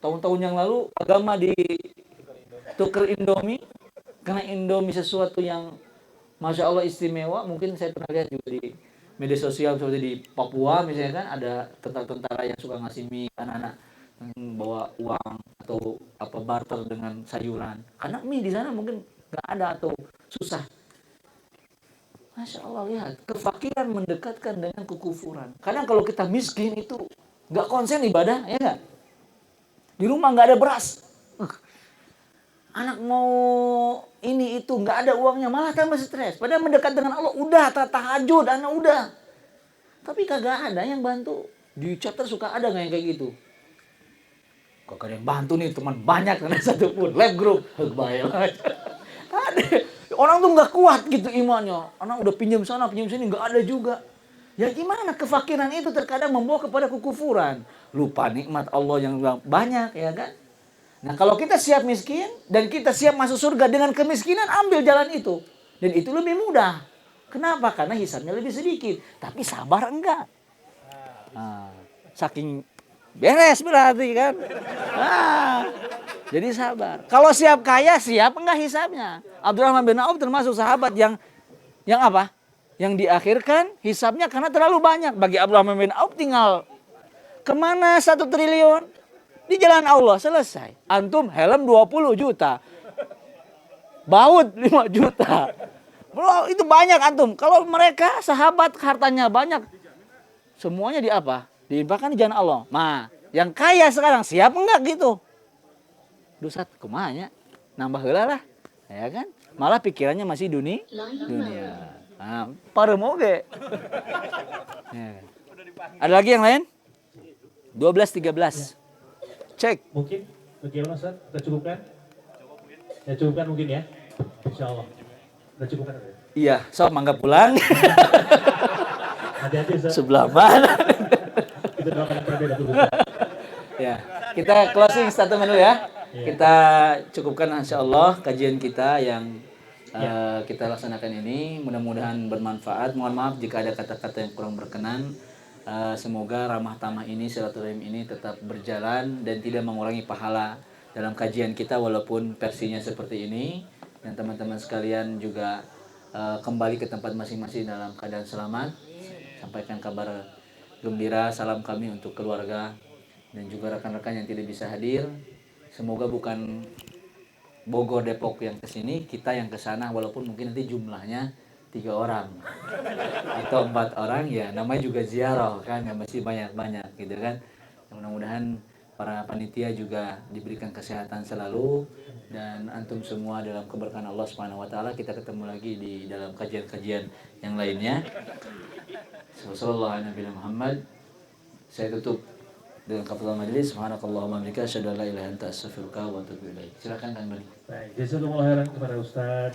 tahun-tahun yang lalu agama ditukar Indomie, karena Indomie sesuatu yang Masya Allah istimewa. Mungkin saya pernah lihat juga di media sosial seperti di Papua misalnya kan, ada tentara-tentara yang suka ngasih mie anak-anak bawa uang atau apa barter dengan sayuran, karena mie di sana mungkin nggak ada atau susah. Masya Allah, lihat kefakiran mendekatkan dengan kekufuran. Kadang kalau kita miskin itu nggak konsen ibadah, ya nggak? Di rumah nggak ada beras, anak mau ini itu nggak ada uangnya, malah tambah stres. Padahal mendekat dengan Allah, udah tahajud, anak udah. Tapi kagak ada yang bantu. Di chapter suka ada nggak yang kayak gitu? Kagak ada yang bantu nih, teman banyak karena satu pun lab group. Bayang aja. Ada orang tuh nggak kuat gitu imannya. Anak udah pinjam sana, pinjam sini, nggak ada juga. Ya gimana, kefakiran itu terkadang membawa kepada kekufuran. Lupa nikmat Allah yang banyak, ya kan? Nah, kalau kita siap miskin dan kita siap masuk surga dengan kemiskinan, ambil jalan itu. Dan itu lebih mudah. Kenapa? Karena hisabnya lebih sedikit. Tapi sabar enggak? Saking beres berarti kan? Jadi sabar. Kalau siap kaya, siap enggak hisabnya? Abdurrahman bin Auf termasuk sahabat yang apa? Yang diakhirkan hisabnya karena terlalu banyak. Bagi Abdurrahman bin Auf tinggal kemana 1 triliun? Di jalan Allah, selesai. Antum helm 20 juta. Baut 5 juta. Bro, itu banyak antum. Kalau mereka sahabat hartanya banyak, semuanya di apa? Diinfakkan di jalan Allah. Nah, yang kaya sekarang siap enggak gitu? Dosat kumanya nambah heula lah. Ya kan? Malah pikirannya masih dunia. Nah, parem oge. Ya. Ada lagi yang lain? 12 13. Cek. Mungkin bagaimana Ustaz? Kita cukupkan? Ya cukupkan mungkin ya. Insya Allah. Kita cukupkan. Iya, so mangga pulang. Hati-hati Ustaz. Sebelah mana? Kita doakan yang berbeda dulu. Ya, kita closing statement dulu ya. Kita cukupkan insya Allah kajian kita yang kita laksanakan ini. Mudah-mudahan bermanfaat. Mohon maaf jika ada kata-kata yang kurang berkenan. Semoga ramah tamah ini, silaturahim ini tetap berjalan dan tidak mengurangi pahala dalam kajian kita walaupun versinya seperti ini. Dan teman-teman sekalian juga kembali ke tempat masing-masing dalam keadaan selamat. Sampaikan kabar gembira, salam kami untuk keluarga dan juga rekan-rekan yang tidak bisa hadir. Semoga bukan Bogor Depok yang kesini, kita yang kesana, walaupun mungkin nanti jumlahnya 3 orang atau 4 orang, ya namanya juga ziarah kan, ya masih banyak-banyak gitu kan. Mudah-mudahan para panitia juga diberikan kesehatan selalu dan antum semua dalam keberkahan Allah Subhanahu wa taala. Kita ketemu lagi di dalam kajian-kajian yang lainnya. Sallallahu alaihi Muhammad. Saya tutup dengan kafatul majelis. Subhanakallahumma wa bihamdika asyhadu an la ilaha illa anta astaghfiruka wa atubu ilaik. Silakan Kang Bani. Baik, jazakumullah khairan kepada Ustaz.